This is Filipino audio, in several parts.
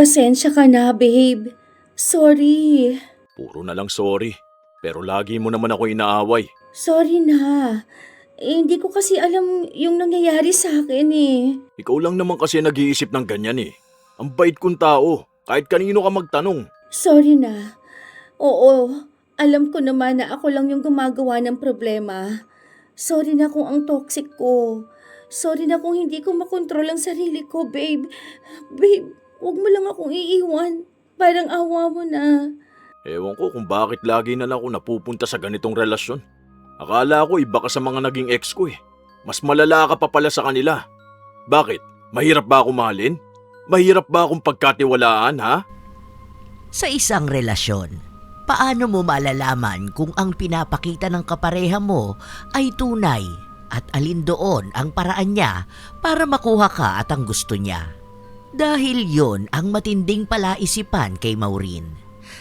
Pasensya ka na, babe. Sorry. Puro na lang sorry. Pero lagi mo naman ako inaaway. Sorry na. Hindi ko kasi alam yung nangyayari sa akin eh. Ikaw lang naman kasi nag-iisip ng ganyan eh. Ang bait kong tao. Kahit kanino ka magtanong. Sorry na. Oo, alam ko naman na ako lang yung gumagawa ng problema. Sorry na kung ang toxic ko. Sorry na kung hindi ko makontrol ang sarili ko, babe. Babe, huwag mo lang akong iiwan. Parang awa mo na. Ewan ko kung bakit lagi na lang ako napupunta sa ganitong relasyon. Akala ko iba ka sa mga naging ex ko eh. Mas malala ka pa pala sa kanila. Bakit? Mahirap ba ako mahalin? Mahirap ba akong pagkatiwalaan ha? Sa isang relasyon, paano mo malalaman kung ang pinapakita ng kapareha mo ay tunay at alin doon ang paraan niya para makuha ka at ang gusto niya? Dahil yon ang matinding palaisipan kay Maureen,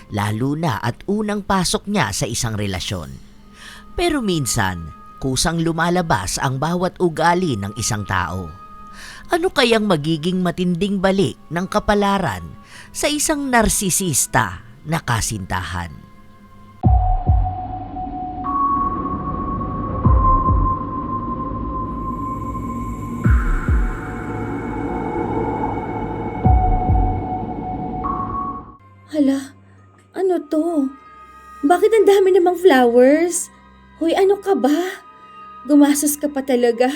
lalo na at unang pasok niya sa isang relasyon. Pero minsan, kusang lumalabas ang bawat ugali ng isang tao. Ano kayang magiging matinding balik ng kapalaran sa isang narsisista na kasintahan? Hala, ano to? Bakit ang dami namang flowers? Hoy, ano ka ba? Gumastos ka pa talaga.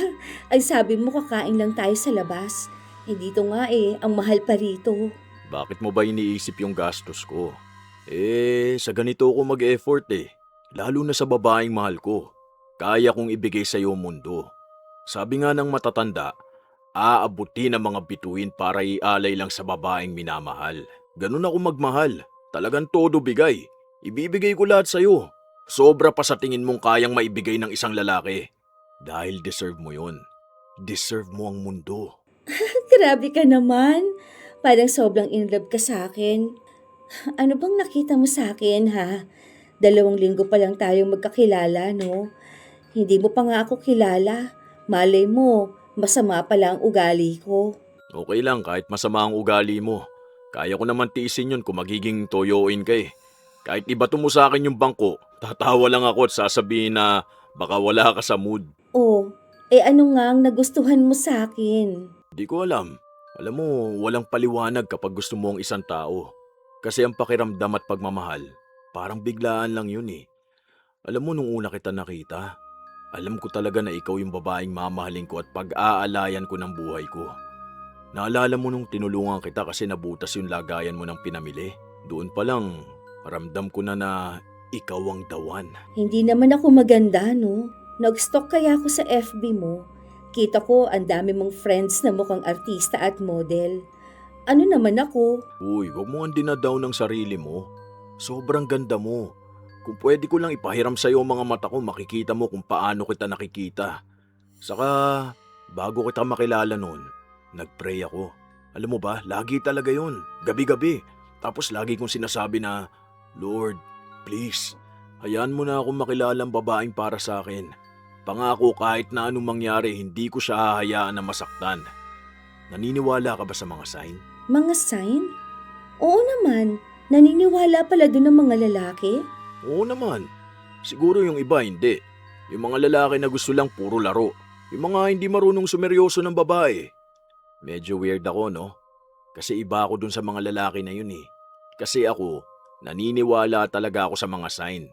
Ay sabi mo kakain lang tayo sa labas. Eh dito nga eh, ang mahal pa rito. Bakit mo ba iniisip yung gastos ko? Sa ganito ako mag-effort eh. Lalo na sa babaeng mahal ko. Kaya kong ibigay sa iyo mundo. Sabi nga ng matatanda, aabutin ang mga bituin para ialay lang sa babaeng minamahal. Ganun ako magmahal. Talagang todo bigay. Ibibigay ko lahat sa iyo. Sobra pa sa tingin mong kayang maibigay ng isang lalaki. Dahil deserve mo yun. Deserve mo ang mundo. Grabe ka naman. Parang sobrang in love ka sa akin. Ano bang nakita mo sa akin ha? 2 linggo pa lang tayong magkakilala, no? Hindi mo pa nga ako kilala. Malay mo, masama pala ang ugali ko. Okay lang kahit masama ang ugali mo. Kaya ko naman tiisin yun kung magiging toyoin ka eh. Kahit ibato mo sa akin yung bangko, tatawa lang ako at sasabihin na baka wala ka sa mood. Oh, ano nga ang nagustuhan mo sa akin? Di ko alam. Alam mo, walang paliwanag kapag gusto mo ang isang tao. Kasi ang pakiramdam at pagmamahal, parang biglaan lang yun eh. Alam mo nung una kita nakita, alam ko talaga na ikaw yung babaeng mamahalin ko at pag-aalayan ko ng buhay ko. Naalala mo nung tinulungan kita kasi nabutas yung lagayan mo ng pinamili? Doon pa lang, ramdam ko na ikaw ang dawan. Hindi naman ako maganda, no? Nag-stalk kaya ako sa FB mo. Kita ko ang dami mong friends na mukhang artista at model. Ano naman ako? Uy, wag mo ang dinadown ng sarili mo. Sobrang ganda mo. Kung pwede ko lang ipahiram sa'yo ang mga mata ko, makikita mo kung paano kita nakikita. Saka, bago kita makilala noon, nagpray ako. Alam mo ba, lagi talaga yon. Gabi-gabi. Tapos lagi kong sinasabi na, Lord, please, hayaan mo na akong makilalang babaeng para sa akin. Pangako kahit na anong mangyari, hindi ko siya hahayaan na masaktan. Naniniwala ka ba sa mga sign? Mga sign? Oo naman. Naniniwala pala doon ng mga lalaki? Oo naman. Siguro yung iba hindi. Yung mga lalaki na gusto lang puro laro. Yung mga hindi marunong sumeryoso ng babae. Medyo weird ako, no? Kasi iba ako dun sa mga lalaki na yun eh. Kasi ako, naniniwala talaga ako sa mga sign.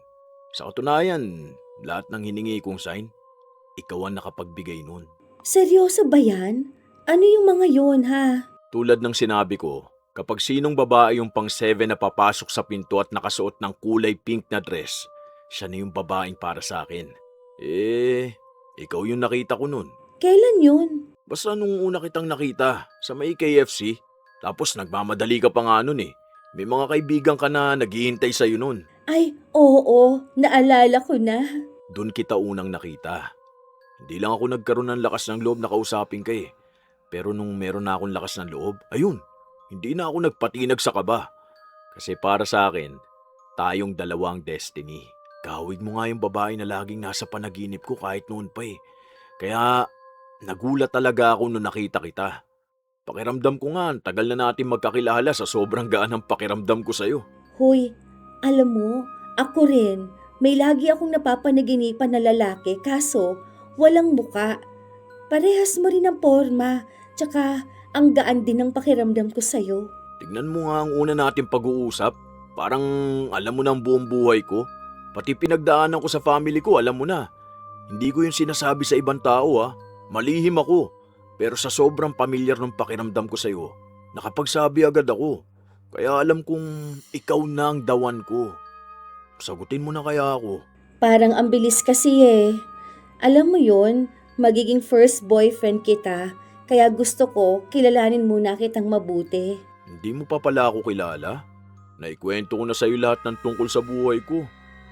Sa katunayan, lahat ng hiningi kong sign, ikaw ang nakapagbigay nun. Seryoso ba yan? Ano yung mga yon ha? Tulad ng sinabi ko, kapag sinong babae yung pang-7 na papasok sa pinto at nakasuot ng kulay pink na dress, siya na yung babaeng para sa akin. Ikaw yung nakita ko nun. Kailan yun? Basta nung una kitang nakita sa may KFC, tapos nagmamadali ka pa nga nun eh. May mga kaibigan ka na naghihintay sa'yo nun. Ay, oo. Naalala ko na. Doon kita unang nakita. Hindi lang ako nagkaroon ng lakas ng loob na kausapin ka eh. Pero nung meron na akong lakas ng loob, ayun, hindi na ako nagpatinag sa kaba. Kasi para sa akin, tayong dalawang destiny. Kahawig mo nga yung babae na laging nasa panaginip ko kahit noon pa eh. Kaya nagulat talaga ako nung nakita kita. Pakiramdam ko nga, ang tagal na natin magkakilala sa sobrang gaan ng pakiramdam ko sa'yo. Hoy, alam mo, ako rin, may lagi akong napapanaginipan na lalaki kaso walang muka. Parehas mo rin ang forma, tsaka ang gaan din ng pakiramdam ko sa'yo. Tignan mo nga ang una natin pag-uusap. Parang alam mo na ang buong buhay ko. Pati pinagdaanan ko sa family ko, alam mo na. Hindi ko yung sinasabi sa ibang tao Malihim ako. Pero sa sobrang pamilyar ng pakiramdam ko sa'yo, nakapagsabi agad ako. Kaya alam kong ikaw na ang dawan ko. Sagutin mo na kaya ako. Parang ang bilis kasi eh. Alam mo yon, magiging first boyfriend kita, kaya gusto ko kilalanin muna kitang mabuti. Hindi mo pa pala ako kilala? Naikwento ko na sa'yo lahat ng tungkol sa buhay ko.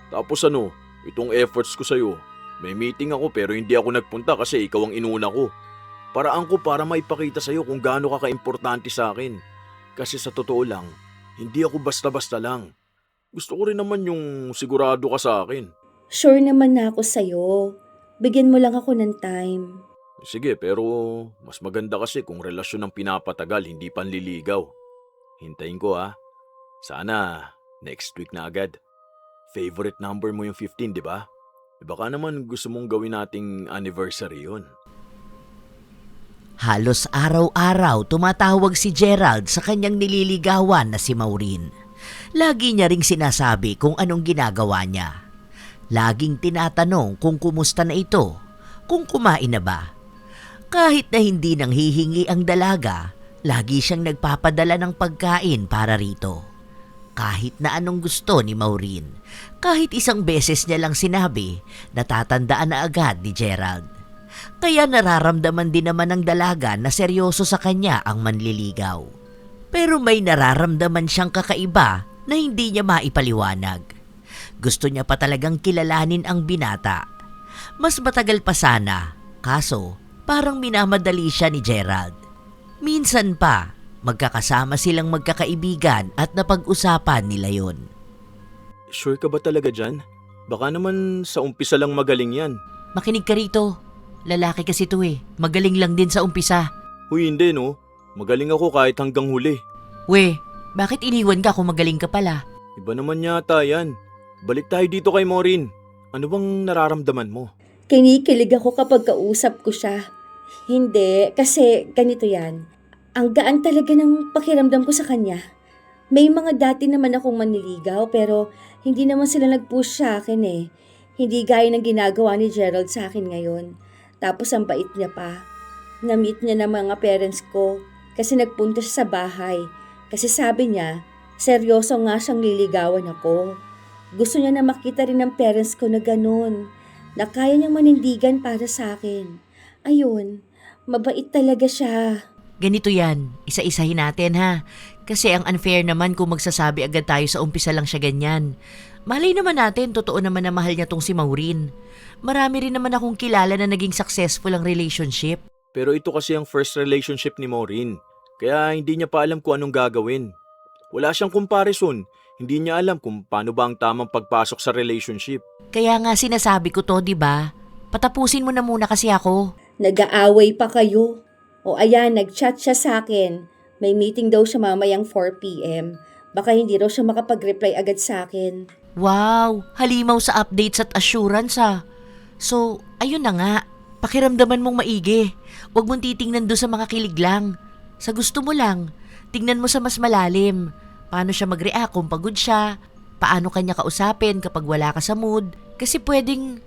Tapos itong efforts ko sa'yo. May meeting ako pero hindi ako nagpunta kasi ikaw ang inuna ko. Paraan ko para maipakita sa'yo kung gaano ka kaimportante sa akin. Kasi sa totoo lang, hindi ako basta-basta lang. Gusto ko rin naman yung sigurado ka sa akin. Sure naman na ako sa'yo. Bigyan mo lang ako ng time. Sige, pero mas maganda kasi kung relasyon ang pinapatagal, hindi panliligaw. Hintayin ko Sana next week na agad. Favorite number mo yung 15, di ba? Baka naman gusto mong gawin nating anniversary yun. Halos araw-araw tumatawag si Gerald sa kanyang nililigawan na si Maureen. Lagi niya ring sinasabi kung anong ginagawa niya. Laging tinatanong kung kumusta na ito, kung kumain na ba. Kahit na hindi nang hihingi ang dalaga, lagi siyang nagpapadala ng pagkain para rito. Kahit na anong gusto ni Maureen, kahit isang beses niya lang sinabi, natatandaan na agad ni Gerald. Kaya nararamdaman din naman ng dalaga na seryoso sa kanya ang manliligaw. Pero may nararamdaman siyang kakaiba na hindi niya maipaliwanag. Gusto niya pa talagang kilalanin ang binata. Mas matagal pa sana, kaso parang minamadali siya ni Gerald. Minsan pa, magkakasama silang magkakaibigan at napag-usapan nila yon. Sure ka ba talaga dyan? Baka naman sa umpisa lang magaling yan. Makinig ka rito. Lalaki kasi to Magaling lang din sa umpisa. Huy, hindi no. Magaling ako kahit hanggang huli. We, bakit iniwan ka kung magaling ka pala? Iba naman yata yan. Balik tayo dito kay Maureen. Ano bang nararamdaman mo? Kinikilig ako kapag kausap ko siya. Hindi, kasi ganito yan. Ang gaan talaga ng pakiramdam ko sa kanya. May mga dati naman akong manliligaw pero hindi naman sila nag-push sa akin Hindi gaya ng ginagawa ni Gerald sa akin ngayon. Tapos ang bait niya pa. Na-meet niya ng mga parents ko kasi nagpunta siya sa bahay. Kasi sabi niya, seryoso nga siyang liligawan ako. Gusto niya na makita rin ng parents ko na ganun. Na kaya niyang manindigan para sa akin. Ayun, mabait talaga siya. Ganito yan, isa-isahin natin ha. Kasi ang unfair naman kung magsasabi agad tayo sa umpisa lang siya ganyan. Malay naman natin, totoo naman na mahal niya tong si Maureen. Marami rin naman akong kilala na naging successful ang relationship. Pero ito kasi ang first relationship ni Maureen. Kaya hindi niya pa alam kung anong gagawin. Wala siyang comparison. Hindi niya alam kung paano ba ang tamang pagpasok sa relationship. Kaya nga sinasabi ko to, di ba? Patapusin mo na muna kasi ako. Nag-aaway pa kayo. O ayan, nag-chat siya sa akin. May meeting daw siya mamayang 4 p.m. Baka hindi raw siya makapag-reply agad sa akin. Wow, halimaw sa updates at assurance So, ayun na nga. Pakiramdaman mong maigi. Huwag mong titingnan doon sa mga kilig lang. Sa gusto mo lang, tingnan mo sa mas malalim. Paano siya mag-react kung pagod siya? Paano kanya kausapin kapag wala ka sa mood? Kasi pwedeng,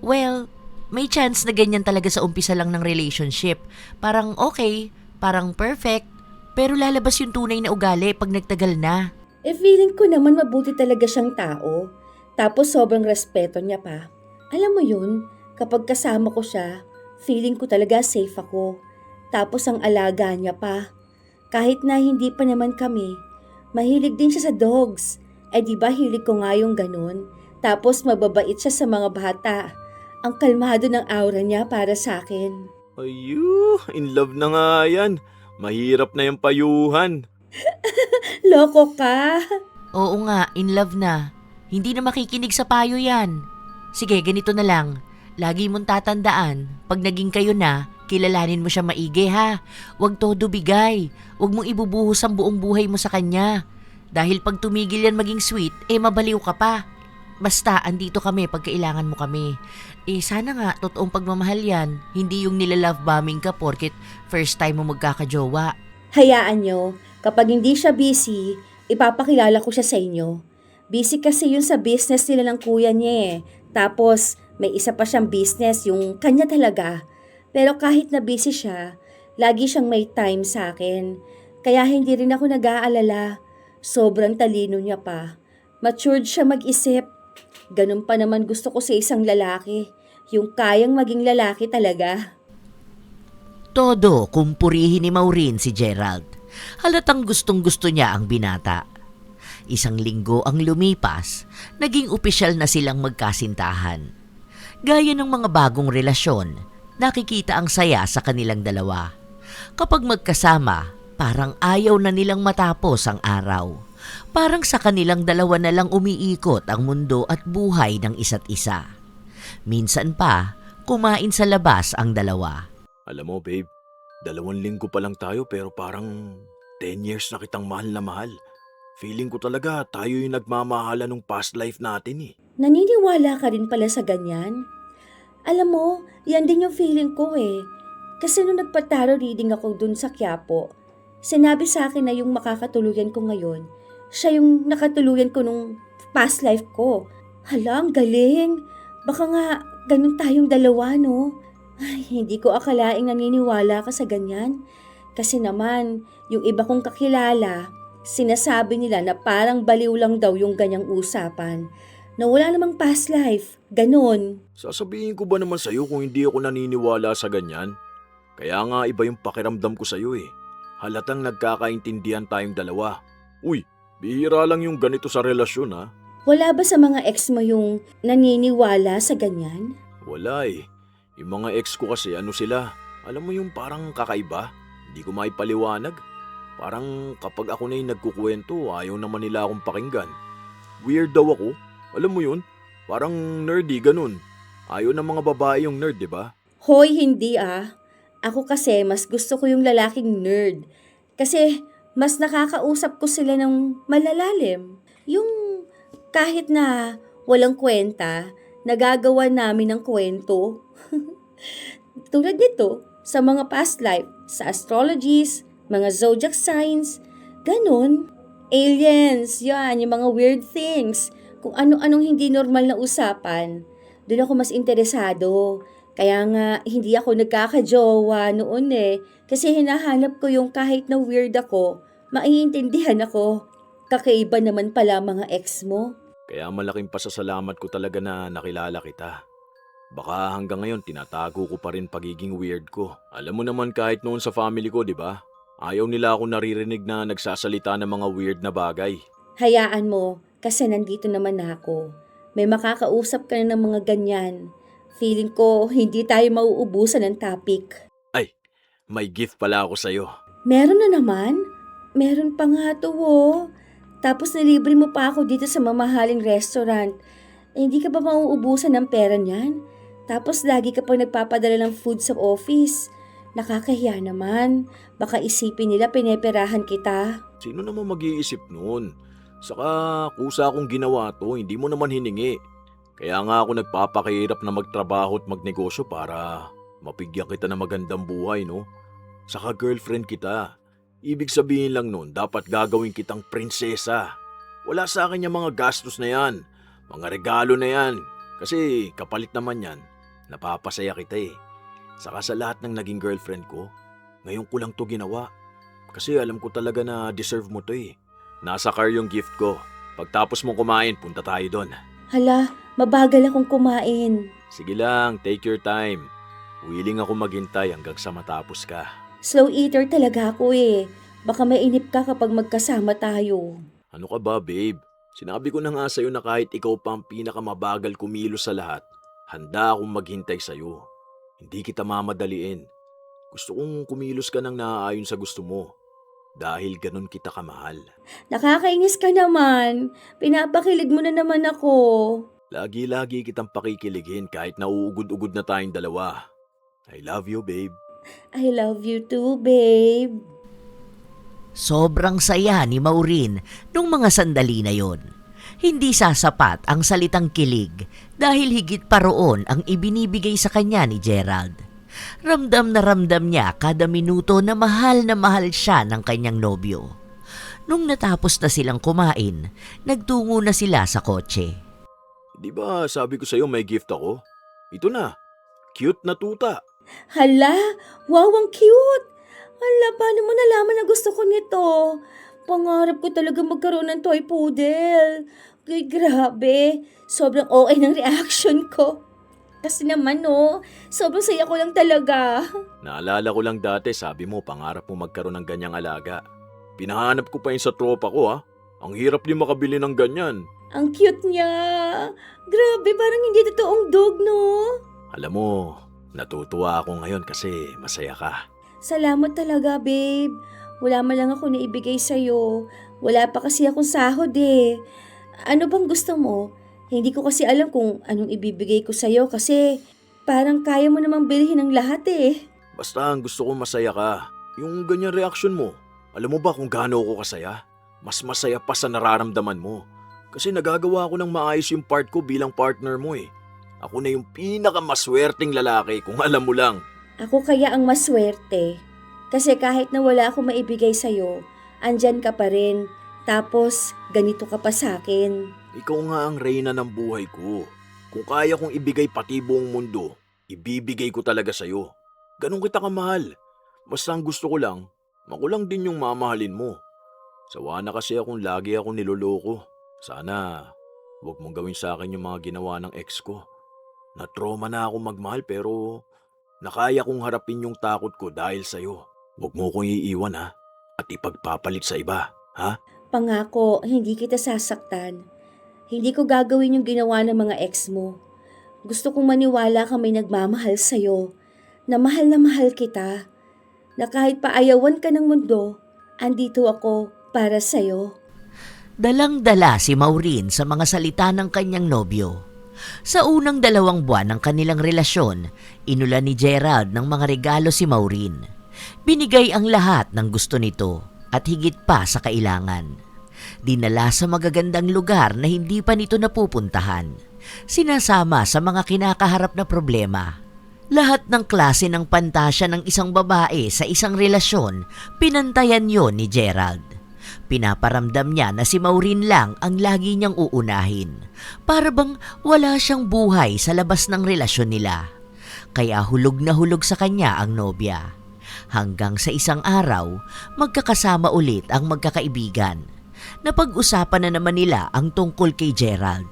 may chance na ganyan talaga sa umpisa lang ng relationship. Parang okay, parang perfect, pero lalabas yung tunay na ugali pag nagtagal na. Feeling ko naman mabuti talaga siyang tao. Tapos sobrang respeto niya pa. Alam mo yun, kapag kasama ko siya, feeling ko talaga safe ako. Tapos ang alaga niya pa. Kahit na hindi pa naman kami, mahilig din siya sa dogs. Diba hilig ko nga yung ganun. Tapos mababait siya sa mga bata. Ang kalmado ng aura niya para sa akin. Ayu, in love na nga yan. Mahirap na yung payuhan. Loko ka! Oo nga, in love na. Hindi na makikinig sa payo yan. Sige, ganito na lang. Lagi mong tatandaan, pag naging kayo na, kilalanin mo siya maigi ha. Huwag todo bigay. Huwag mong ibubuhos ang buong buhay mo sa kanya. Dahil pag tumigil yan maging sweet, mabaliw ka pa. Basta, andito kami pag kailangan mo kami. Sana nga, totoong pagmamahal yan. Hindi yung nilalove bombing ka porket first time mo magkakajowa. Hayaan nyo, kapag hindi siya busy, ipapakilala ko siya sa inyo. Busy kasi yun sa business nila ng kuya niya eh. Tapos, may isa pa siyang business, yung kanya talaga. Pero kahit na busy siya, lagi siyang may time sa akin. Kaya hindi rin ako nag-aalala. Sobrang talino niya pa. Matured siya mag-isip. Ganun pa naman gusto ko sa isang lalaki. Yung kayang maging lalaki talaga. Todo kumpurihin ni Maureen si Gerald. Halatang gustong-gusto niya ang binata. Isang linggo ang lumipas, naging opisyal na silang magkasintahan. Gaya ng mga bagong relasyon, nakikita ang saya sa kanilang dalawa. Kapag magkasama, parang ayaw na nilang matapos ang araw. Parang sa kanilang dalawa na lang umiikot ang mundo at buhay ng isa't isa. Minsan pa, kumain sa labas ang dalawa. Alam mo, babe, 2 linggo pa lang tayo pero parang 10 years na kitang mahal na mahal. Feeling ko talaga tayo yung nagmamahalan ng past life natin eh. Naniniwala ka rin pala sa ganyan? Alam mo, yan din yung feeling ko eh. Kasi nung nagpa-tarot reading ako dun sa Quiapo, sinabi sa akin na yung makakatuluyan ko ngayon, siya yung nakatuluyan ko nung past life ko. Hala, ang galing. Baka nga ganun tayong dalawa, no? Ay, hindi ko akalaing naniniwala ka sa ganyan. Kasi naman, yung iba kong kakilala, sinasabi nila na parang baliw lang daw yung ganyang usapan. Na wala namang past life. Ganon. Sasabihin ko ba naman sa'yo kung hindi ako naniniwala sa ganyan? Kaya nga iba yung pakiramdam ko sa'yo eh. Halatang nagkakaintindihan tayong dalawa. Uy, bihira lang yung ganito sa relasyon ha. Wala ba sa mga ex mo yung naniniwala sa ganyan? Wala eh. Yung mga ex ko kasi ano sila, alam mo yung parang kakaiba? Hindi ko maipaliwanag. Parang kapag ako na yung nagkukwento, ayaw naman nila akong pakinggan. Weird daw ako. Alam mo yun? Parang nerdy ganun. Ayaw ng mga babae yung nerd, di ba? Hoy, hindi ah. Ako kasi mas gusto ko yung lalaking nerd. Kasi mas nakakausap ko sila ng malalalim. Yung kahit na walang kwenta, nagagawa namin ng kwento. Tulad nito, sa mga past life, sa astrologies, mga zodiac signs, ganun. Aliens, yan, yung mga weird things. Kung ano-anong hindi normal na usapan, doon ako mas interesado. Kaya nga, hindi ako nagkakajowa noon eh. Kasi hinahanap ko yung kahit na weird ako, maiintindihan ako. Kakaiba naman pala mga ex mo. Kaya malaking pasasalamat ko talaga na nakilala kita. Baka hanggang ngayon tinatago ko pa rin pagiging weird ko. Alam mo naman kahit noon sa family ko, di ba? Ayaw nila ako naririnig na nagsasalita ng mga weird na bagay. Hayaan mo, kasi nandito naman ako. May makakausap ka na ng mga ganyan. Feeling ko hindi tayo mauubusan ng topic. May gift pala ako sa'yo. Meron na naman? Meron pa nga to oh. Tapos nilibre mo pa ako dito sa mamahaling restaurant. Hindi ka ba mauubusan ng pera niyan? Tapos lagi ka pang nagpapadala ng food sa office. Nakakahiya naman. Baka isipin nila pineperahan kita. Sino naman mag-iisip nun? Saka kusa akong ginawa to, hindi mo naman hiningi. Kaya nga ako nagpapakahirap na magtrabaho at magnegosyo para mapigyan kita ng magandang buhay, no? Saka girlfriend kita. Ibig sabihin lang nun, dapat gagawin kitang prinsesa. Wala sa akin yung mga gastos na yan. Mga regalo na yan. Kasi kapalit naman yan. Napapasaya kita eh. Saka sa lahat ng naging girlfriend ko, ngayon ko lang to ginawa. Kasi alam ko talaga na deserve mo to eh. Nasa car yung gift ko. Pagtapos mong kumain, punta tayo doon. Hala, mabagal akong kumain. Sige lang, take your time. Willing ako maghintay hanggang sa matapos ka. Slow eater talaga ako eh. Baka mainip ka kapag magkasama tayo. Ano ka ba, babe? Sinabi ko na nga sa'yo na kahit ikaw pa ang pinakamabagal kumilos sa lahat, handa akong maghintay sa'yo. Hindi kita mamadaliin. Gusto kong kumilos ka ng naaayon sa gusto mo. Dahil ganun kita kamahal. Nakakainis ka naman. Pinapakilig mo na naman ako. Lagi-lagi kitang pakikiligin kahit nauugod-ugod na tayong dalawa. I love you, babe. I love you too, babe. Sobrang saya ni Maureen nung mga sandali na yon. Hindi sasapat ang salitang kilig dahil higit pa roon ang ibinibigay sa kanya ni Gerald. Ramdam na ramdam niya kada minuto na mahal siya ng kanyang nobyo. Nung natapos na silang kumain, nagtungo na sila sa kotse. Di ba sabi ko sa'yo may gift ako? Ito na. Cute na tuta. Hala, wow, ang cute! Hala, paano mo nalaman na gusto ko nito? Pangarap ko talaga magkaroon ng toy poodle. Ay, grabe. Sobrang okay ng reaction ko. Kasi naman, no, sobrang saya ko lang talaga. Naalala ko lang dati, sabi mo pangarap mo magkaroon ng ganyang alaga. Pinahanap ko pa yun sa tropa ko ha. Ang hirap din makabili ng ganyan. Ang cute niya. Grabe, parang hindi totoong dog, no? Alam mo, natutuwa ako ngayon kasi masaya ka. Salamat talaga, babe. Wala man lang ako naibigay sa'yo. Wala pa kasi akong sahod eh. Ano bang gusto mo? Hindi ko kasi alam kung anong ibibigay ko sa'yo kasi parang kaya mo namang bilhin ang lahat eh. Basta ang gusto ko masaya ka. Yung ganyan reaksyon mo. Alam mo ba kung gaano ako kasaya? Mas masaya pa sa nararamdaman mo. Kasi nagagawa ko ng maayos yung part ko bilang partner mo eh. Ako na yung pinakamaswerteng lalaki kung alam mo lang. Ako kaya ang maswerte. Kasi kahit na wala akong maibigay sa'yo, andyan ka pa rin. Tapos, ganito ka pa sa'kin. Ikaw nga ang reyna ng buhay ko. Kung kaya kong ibigay pati buong mundo, ibibigay ko talaga sa'yo. Ganun kita kamahal. Basta ang gusto ko lang, makulang din yung mamahalin mo. Sawa na kasi akong lagi akong niloloko. Sana, huwag mong gawin sa akin yung mga ginawa ng ex ko. Na-trauma na ako magmahal pero nakaya kong harapin yung takot ko dahil sa'yo. Huwag mo kong iiwan ha, at ipagpapalit sa iba, ha? Pangako, hindi kita sasaktan. Hindi ko gagawin yung ginawa ng mga ex mo. Gusto kong maniwala kang may nagmamahal sa'yo. Na mahal kita. Na kahit paayawan ka ng mundo, andito ako para sa'yo. Dalang-dala si Maureen sa mga salita ng kanyang nobyo. Sa unang 2 buwan ng kanilang relasyon, inulan ni Gerald ng mga regalo si Maureen. Binigay ang lahat ng gusto nito at higit pa sa kailangan. Dinala sa magagandang lugar na hindi pa nito napupuntahan. Sinasama sa mga kinakaharap na problema. Lahat ng klase ng pantasya ng isang babae sa isang relasyon, pinantayan yon ni Gerald. Pinaparamdam niya na si Maureen lang ang lagi niyang uunahin. Para bang wala siyang buhay sa labas ng relasyon nila. Kaya hulog na hulog sa kanya ang nobya. Hanggang sa isang araw, magkakasama ulit ang magkakaibigan. Napag-usapan na naman nila ang tungkol kay Gerald.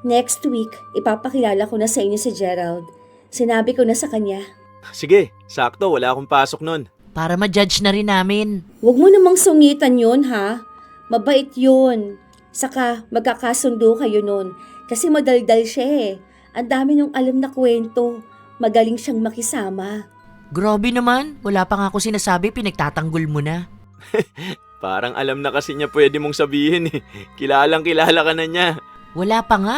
Next week, ipapakilala ko na sa inyo si Gerald. Sinabi ko na sa kanya. Sige, sakto, wala akong pasok nun. Para ma-judge na rin namin. Huwag mo namang sungitan yun, ha? Mabait yun. Saka magkakasundo kayo nun. Kasi madaldal siya eh. Ang dami nung alam na kwento. Magaling siyang makisama. Grabe naman, wala pa nga ako sinasabi, pinagtatanggol mo na. Parang alam na kasi niya pwede mong sabihin eh. Kilalang kilala ka na niya. Wala pa nga.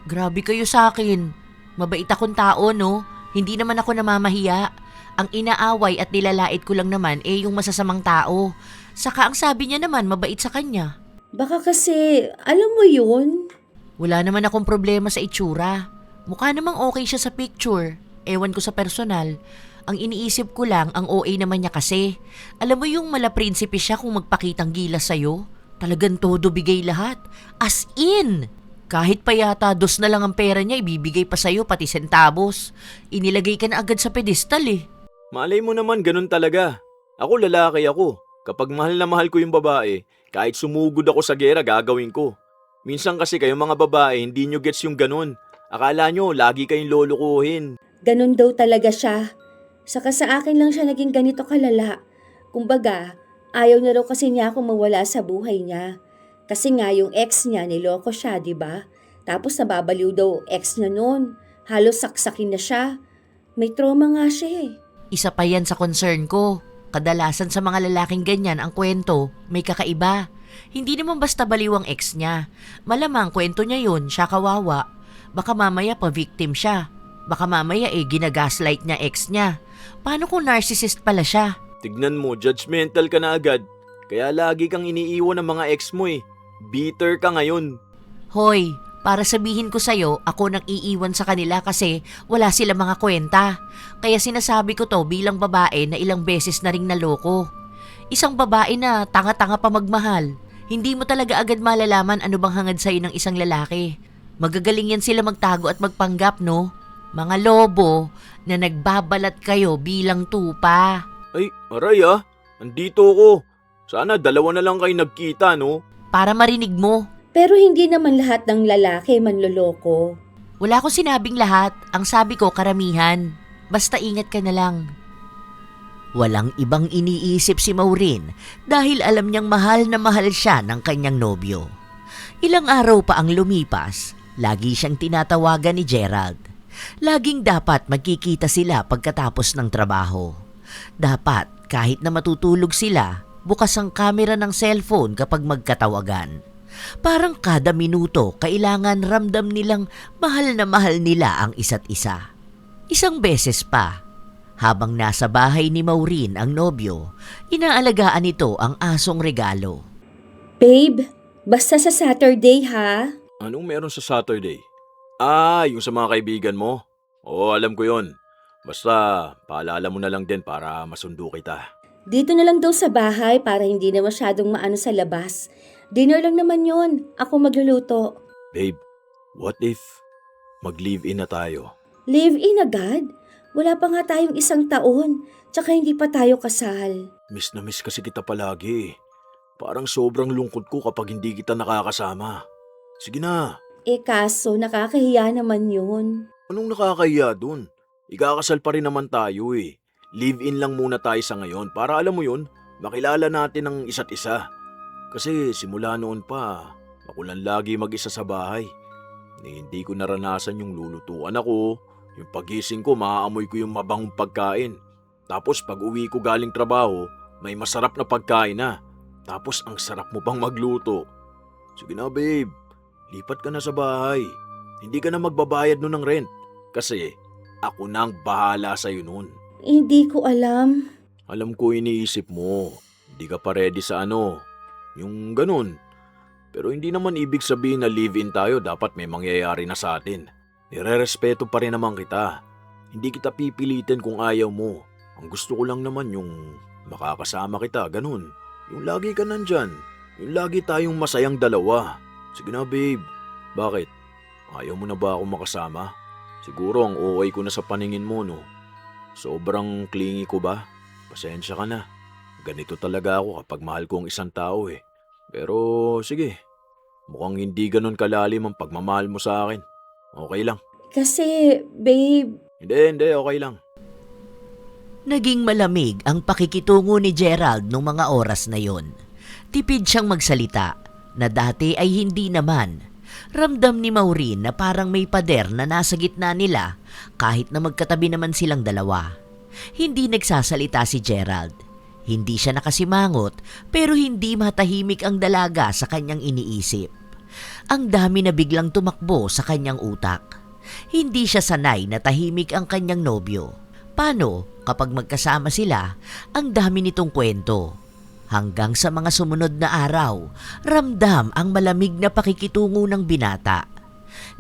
Grabe kayo sa akin. Mabait akong tao, no? Hindi naman ako namamahiya. Ang inaaway at nilalait ko lang naman yung masasamang tao. Saka ang sabi niya naman, mabait sa kanya. Baka kasi, alam mo yun? Wala naman akong problema sa itsura. Mukha namang okay siya sa picture. Ewan ko sa personal. Ang iniisip ko lang, ang OA naman niya kasi. Alam mo yung malaprinsipe siya kung magpakitang gilas sa'yo? Talagang todo bigay lahat. As in! Kahit pa yata 2 na lang ang pera niya, ibibigay pa sa'yo pati centavos. Inilagay ka na agad sa pedestal eh. Malay mo naman ganun talaga. Ako lalaki ako. Kapag mahal na mahal ko yung babae, kahit sumugod ako sa gera gagawin ko. Minsan kasi kayong mga babae hindi nyo gets yung ganun. Akala nyo lagi kayong lolokohin. Ganun daw talaga siya. Saka sa akin lang siya naging ganito kalala. Kumbaga, ayaw na raw kasi niya akong mawala sa buhay niya. Kasi nga yung ex niya niloko siya, di ba? Tapos nababaliw daw ex niya noon. Halos saksakin na siya. May trauma nga siya eh. Isa pa yan sa concern ko. Kadalasan sa mga lalaking ganyan ang kwento, may kakaiba. Hindi naman basta baliw ang ex niya. Malamang kwento niya yun, siya kawawa. Baka mamaya pa victim siya. Baka mamaya ginagaslight niya ex niya. Paano kung narcissist pala siya? Tignan mo, judgmental ka na agad. Kaya lagi kang iniiwan ng mga ex mo eh. Bitter ka ngayon. Hoy, para sabihin ko sa'yo, ako nang iiwan sa kanila kasi wala sila mga kwenta. Kaya sinasabi ko to bilang babae na ilang beses na ring naloko. Isang babae na tanga-tanga pa magmahal. Hindi mo talaga agad malalaman ano bang hangad sa'yo ng isang lalaki. Magagaling yan sila magtago at magpanggap, no? Mga lobo na nagbabalat kayo bilang tupa. Ay, aray ah. Andito ako. Sana dalawa na lang kayo nagkita, no? Para marinig mo. Pero hindi naman lahat ng lalaki manloloko. Wala akong sinabing lahat. Ang sabi ko, karamihan. Basta ingat ka na lang. Walang ibang iniisip si Maureen dahil alam niyang mahal na mahal siya ng kanyang nobyo. Ilang araw pa ang lumipas, lagi siyang tinatawagan ni Gerald. Laging dapat magkikita sila pagkatapos ng trabaho. Dapat kahit na matutulog sila, bukas ang kamera ng cellphone kapag magkatawagan. Parang kada minuto kailangan ramdam nilang mahal na mahal nila ang isa't isa. Isang beses pa, habang nasa bahay ni Maureen ang nobyo, inaalagaan nito ang asong regalo. Babe, basta sa Saturday ha? Anong meron sa Saturday? Yung sa mga kaibigan mo? Oo, alam ko yon. Basta, paalala mo na lang din para masundo kita. Dito na lang daw sa bahay para hindi na masyadong maano sa labas. Dinner lang naman yon. Ako magluluto. Babe, what if mag-live-in na tayo? Live-in agad? Wala pa nga tayong 1 taon. Tsaka hindi pa tayo kasal. Miss na miss kasi kita palagi. Parang sobrang lungkot ko kapag hindi kita nakakasama. Sige na. Kaso nakakahiya naman yun. Anong nakakahiya dun? Ikakasal pa rin naman tayo eh. Live-in lang muna tayo sa ngayon para alam mo yun, makilala natin ang isa't isa. Kasi simula noon pa, ako lang lagi mag-isa sa bahay. Hindi ko naranasan yung lulutuan ako, yung pagising ko maaamoy ko yung mabangong pagkain. Tapos pag uwi ko galing trabaho, may masarap na pagkain na. Tapos ang sarap mo pang magluto. Sige na babe, lipat ka na sa bahay. Hindi ka na magbabayad nun ng rent. Kasi ako na ang bahala sa'yo nun. Hindi ko alam. Alam ko iniisip mo, hindi ka pa ready sa yung ganun. Pero hindi naman ibig sabihin na live-in tayo dapat may mangyayari na sa atin. Nire-respeto pa rin naman kita. Hindi kita pipilitin kung ayaw mo. Ang gusto ko lang naman yung makakasama kita, ganun. Yung lagi ka nandyan. Yung lagi tayong masayang dalawa. Sige na babe. Bakit? Ayaw mo na ba ako makasama? Siguro ang OA ko na sa paningin mo, no? Sobrang clingy ko ba? Pasensya ka na. Ganito talaga ako kapag mahal ko ang isang tao eh. Pero sige, mukhang hindi ganun kalalim ang pagmamahal mo sa akin. Okay lang. Kasi, babe, Hindi, okay lang. Naging malamig ang pakikitungo ni Gerald nung mga oras na yon. Tipid siyang magsalita na dati ay hindi naman. Ramdam ni Maureen na parang may pader na nasa gitna nila kahit na magkatabi naman silang dalawa. Hindi nagsasalita si Gerald. Hindi siya nakasimangot pero hindi matahimik ang dalaga sa kanyang iniisip. Ang dami na biglang tumakbo sa kanyang utak. Hindi siya sanay na tahimik ang kanyang nobyo. Paano kapag magkasama sila, ang dami nitong kwento. Hanggang sa mga sumunod na araw, ramdam ang malamig na pakikitungo ng binata.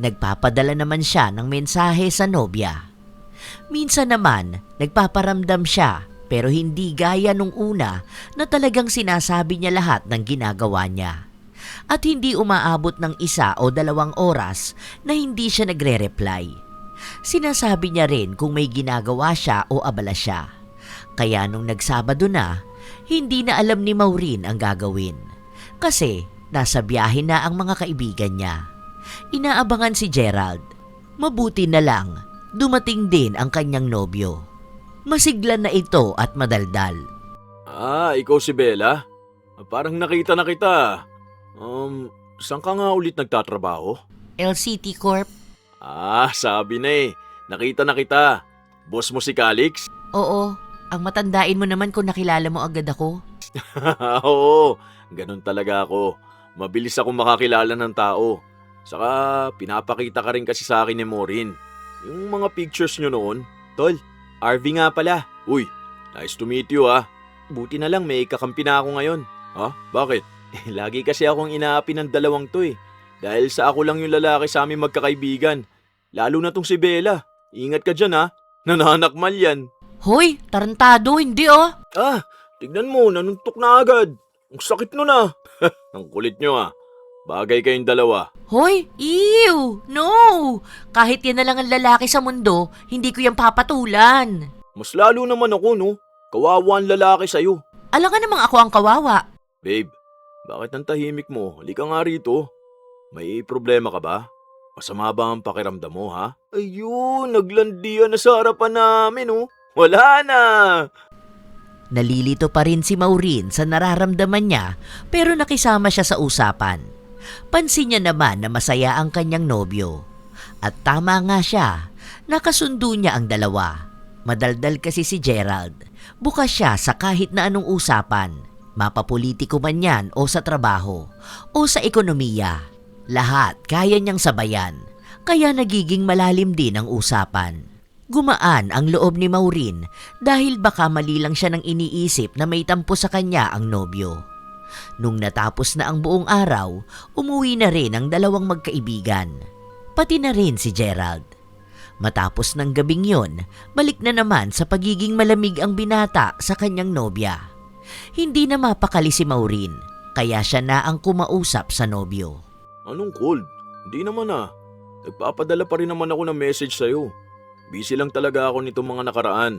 Nagpapadala naman siya ng mensahe sa nobya. Minsan naman, nagpaparamdam siya pero hindi gaya nung una na talagang sinasabi niya lahat ng ginagawa niya. At hindi umaabot ng 1 o 2 oras na hindi siya nagre-reply. Sinasabi niya rin kung may ginagawa siya o abala siya. Kaya nung nagsabado na, hindi na alam ni Maureen ang gagawin. Kasi nasa biyahe na ang mga kaibigan niya. Inaabangan si Gerald. Mabuti na lang, dumating din ang kanyang nobyo. Masigla na ito at madaldal. Ikaw si Bella? Parang nakita na kita. Saan ka nga ulit nagtatrabaho? LCT Corp? Sabi na eh. Nakita na kita. Boss mo si Calix? Oo, ang matandain mo naman kung nakilala mo agad ako. Oo, ganun talaga ako. Mabilis akong makakilala ng tao. Saka pinapakita ka rin kasi sa akin ni Maureen. Yung mga pictures nyo noon. Tol, RV nga pala. Uy, nice to meet you ah. Buti na lang may kakampi na ako ngayon. Ha? Bakit? Lagi kasi akong inaapi ng dalawang to eh. Dahil sa ako lang yung lalaki sa aming magkakaibigan. Lalo na tong si Bella. Ingat ka dyan ha. Nananakmal yan. Hoy, tarantado, hindi oh. Ah, tignan mo, nanuntok na agad. Ang sakit nun ah. Ang kulit nyo ah. Bagay kayong dalawa. Hoy, ew, no. Kahit yan na lang ang lalaki sa mundo, hindi ko yan papatulan. Mas lalo naman ako no. Kawawa ang lalaki sa'yo. Alam nga namang ako ang kawawa. Babe, bakit ang tahimik mo? Halika nga rito. May problema ka ba? Masama ba ang pakiramdam mo ha? Ayun, naglandian na sa harapan namin oh. Wala na. Nalilito pa rin si Maureen sa nararamdaman niya pero nakisama siya sa usapan. Pansin niya naman na masaya ang kanyang nobyo. At tama nga siya, nakasundo niya ang dalawa. Madaldal kasi si Gerald. Bukas siya sa kahit na anong usapan. Mapapolitiko man yan o sa trabaho o sa ekonomiya. Lahat kaya niyang sabayan. Kaya nagiging malalim din ang usapan. Gumaan ang loob ni Maureen dahil baka mali lang siya nang iniisip na may tampo sa kanya ang nobyo. Nung natapos na ang buong araw, umuwi na rin ang dalawang magkaibigan. Pati na rin si Gerald. Matapos ng gabing yon, balik na naman sa pagiging malamig ang binata sa kanyang nobya. Hindi na mapakali si Maureen, kaya siya na ang kumausap sa nobyo. Anong cold? Hindi naman ah. Nagpapadala pa rin naman ako ng message sa'yo. Busy lang talaga ako nitong mga nakaraan.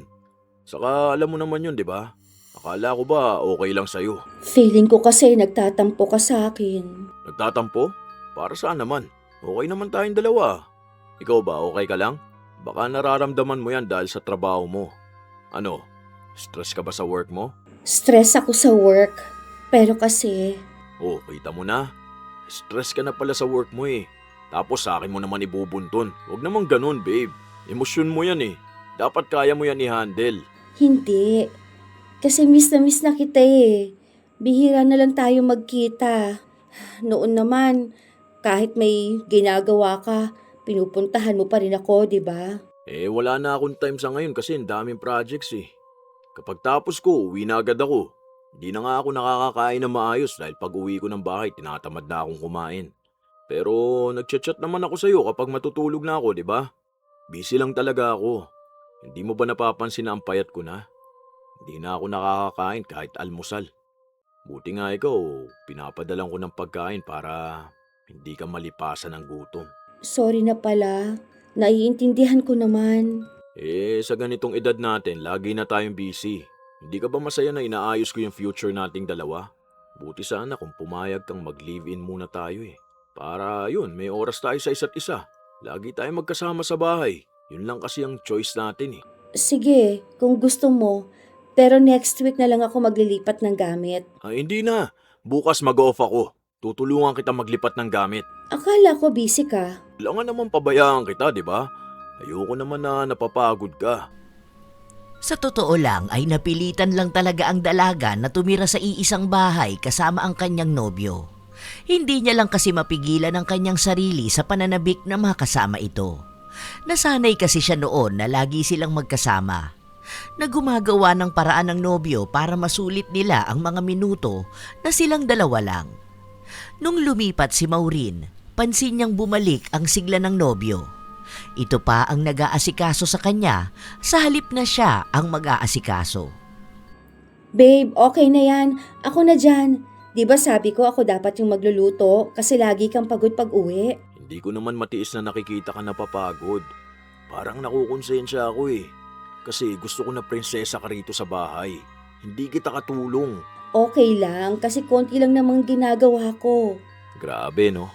Saka alam mo naman yun, di ba? Akala ko ba okay lang sa'yo? Feeling ko kasi nagtatampo ka sa akin. Nagtatampo? Para saan naman? Okay naman tayong dalawa. Ikaw ba, okay ka lang? Baka nararamdaman mo yan dahil sa trabaho mo. Ano? Stress ka ba sa work mo? Stress ako sa work. Pero kasi, Oh, kita mo na. Stress ka na pala sa work mo eh. Tapos sa akin mo naman ibubuntun. Huwag naman ganun, babe. Emosyon mo yan eh. Dapat kaya mo yan i-handle. hindi. Kasi miss na kita eh. Bihira na lang tayo magkita. Noon naman, kahit may ginagawa ka, pinupuntahan mo pa rin ako, di ba? Eh, wala na akong time sa ngayon kasi ang daming projects eh. Kapag tapos ko, uwi na agad ako. Hindi na nga ako nakakakain na maayos dahil pag uwi ko ng bahay, tinatamad na akong kumain. Pero nagchat-chat naman ako sa'yo kapag matutulog na ako, di ba? Busy lang talaga ako. Hindi mo ba napapansin na ang payat ko na? Hindi na ako nakakakain kahit almusal. Buti nga ikaw, pinapadalan ko ng pagkain para hindi ka malipasan ng gutom. Sorry na pala. Naiintindihan ko naman. Eh, sa ganitong edad natin, lagi na tayong busy. Hindi ka ba masaya na inaayos ko yung future nating dalawa? Buti sana kung pumayag kang mag-live-in muna tayo eh. Para yun, may oras tayo sa isa't isa. Lagi tayong magkasama sa bahay. Yun lang kasi ang choice natin eh. Sige, kung gusto mo. Pero next week na lang ako maglilipat ng gamit. Ay, hindi na. Bukas mag-off ako. Tutulungan kita maglipat ng gamit. Akala ko busy ka. Kailangan naman pabayaan kita, di ba? Ayoko naman na napapagod ka. Sa totoo lang ay napilitan lang talaga ang dalaga na tumira sa iisang bahay kasama ang kanyang nobyo. Hindi niya lang kasi mapigilan ang kanyang sarili sa pananabik na makasama ito. Nasanay kasi siya noon na lagi silang magkasama. Nagumagawa ng paraan ng nobyo para masulit nila ang mga minuto na silang dalawa lang. Nung lumipat si Maureen, pansin niyang bumalik ang sigla ng nobyo. Ito pa ang nag-aasikaso sa kanya sa halip na siya ang mag-aasikaso. Babe, okay na yan. Ako na dyan. Di ba sabi ko ako dapat yung magluluto kasi lagi kang pagod pag uwi? Hindi ko naman matiis na nakikita ka napapagod. Parang nakukonsensya ako eh. Kasi gusto ko na prinsesa ka rito sa bahay. Hindi kita katulong. Okay lang kasi konti lang namang ginagawa ko. Grabe no?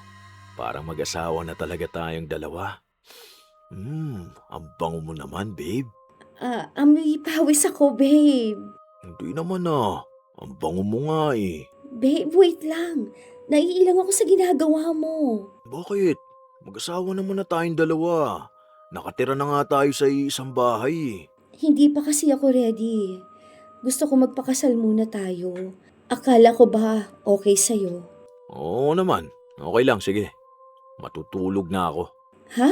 Parang mag-asawa na talaga tayong dalawa. Ang bango mo naman, babe. Amoy pawis ako, babe. Hindi naman ah. Ang bango mo nga eh. Babe, wait lang. Naiilang ako sa ginagawa mo. Bakit? Mag-asawa naman na tayong dalawa. Nakatira na nga tayo sa isang bahay eh. Hindi pa kasi ako ready. Gusto ko magpakasal muna tayo. Akala ko ba okay sa'yo? Oo naman. Okay lang, sige. Matutulog na ako. Ha?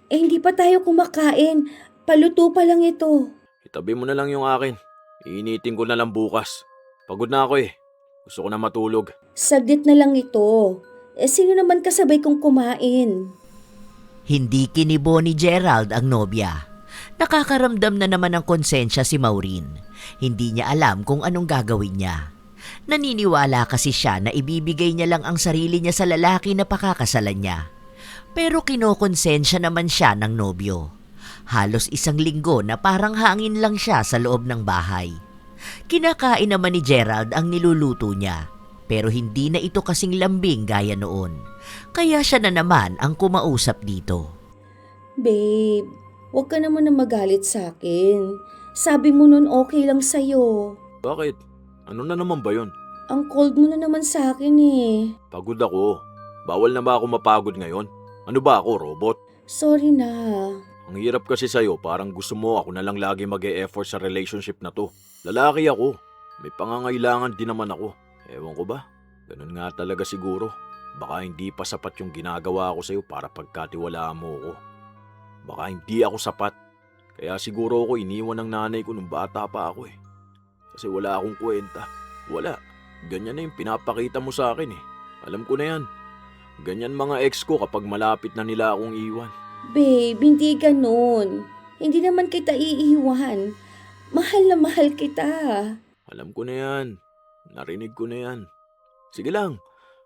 Eh hindi pa tayo kumakain. Paluto pa lang ito. Itabi mo na lang yung akin. Iinitin ko na lang bukas. Pagod na ako eh. Gusto ko na matulog. Saglit na lang ito. Sino naman kasabay kong kumain? Hindi kinibo ni Gerald ang nobya. Nakakaramdam na naman ng konsensya si Maureen. Hindi niya alam kung anong gagawin niya. Naniniwala kasi siya na ibibigay niya lang ang sarili niya sa lalaki na pakakasalan niya. Pero kinokonsensya naman siya ng nobyo. Halos 1 linggo na parang hangin lang siya sa loob ng bahay. Kinakain naman ni Gerald ang niluluto niya. Pero hindi na ito kasing lambing gaya noon. Kaya siya na naman ang kumausap dito. Babe, huwag ka naman na magalit sa akin. Sabi mo nun okay lang sa'yo. Bakit? Ano na naman ba yun? Ang cold mo na naman sa akin eh. Pagod ako. Bawal na ba ako mapagod ngayon? Ano ba ako, robot? Sorry na. Ang hirap kasi sa'yo, parang gusto mo ako na lang lagi mag-e-effort sa relationship na to. Lalaki ako. May pangangailangan din naman ako. Ewan ko ba? Ganun nga talaga siguro. Baka hindi pa sapat yung ginagawa ko sa'yo para pagkatiwalaan mo ko. Baka hindi ako sapat. Kaya siguro ako iniwan ng nanay ko nung bata pa ako eh. Kasi wala akong kwenta. Wala. Ganyan na yung pinapakita mo sa akin eh. Alam ko na yan. Ganyan mga ex ko kapag malapit na nila akong iwan. Babe, hindi ganun. Hindi naman kita iiwan. Mahal na mahal kita. Alam ko na yan. Narinig ko na yan. Sige lang.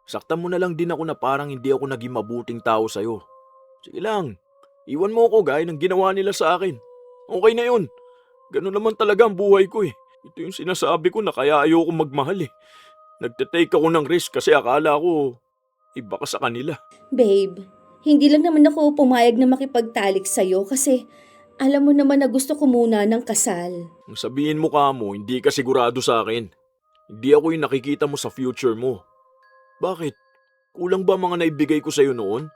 Saktan mo na lang din ako na parang hindi ako naging mabuting tao sa'yo. Sige lang. Iwan mo ako gaya ng ginawa nila sa akin. Okay na yun. Ganun naman talaga ang buhay ko eh. Ito yung sinasabi ko na kaya ayoko magmahal eh. Nagte-take ako ng risk kasi akala ko iba ka sa kanila. Babe, hindi lang naman ako pumayag na makipagtalik sa'yo kasi alam mo naman na gusto ko muna ng kasal. Ang sabihin mo ka mo, hindi ka sigurado sa akin. Hindi ako yung nakikita mo sa future mo. Bakit? Kulang ba mga naibigay ko sa'yo noon?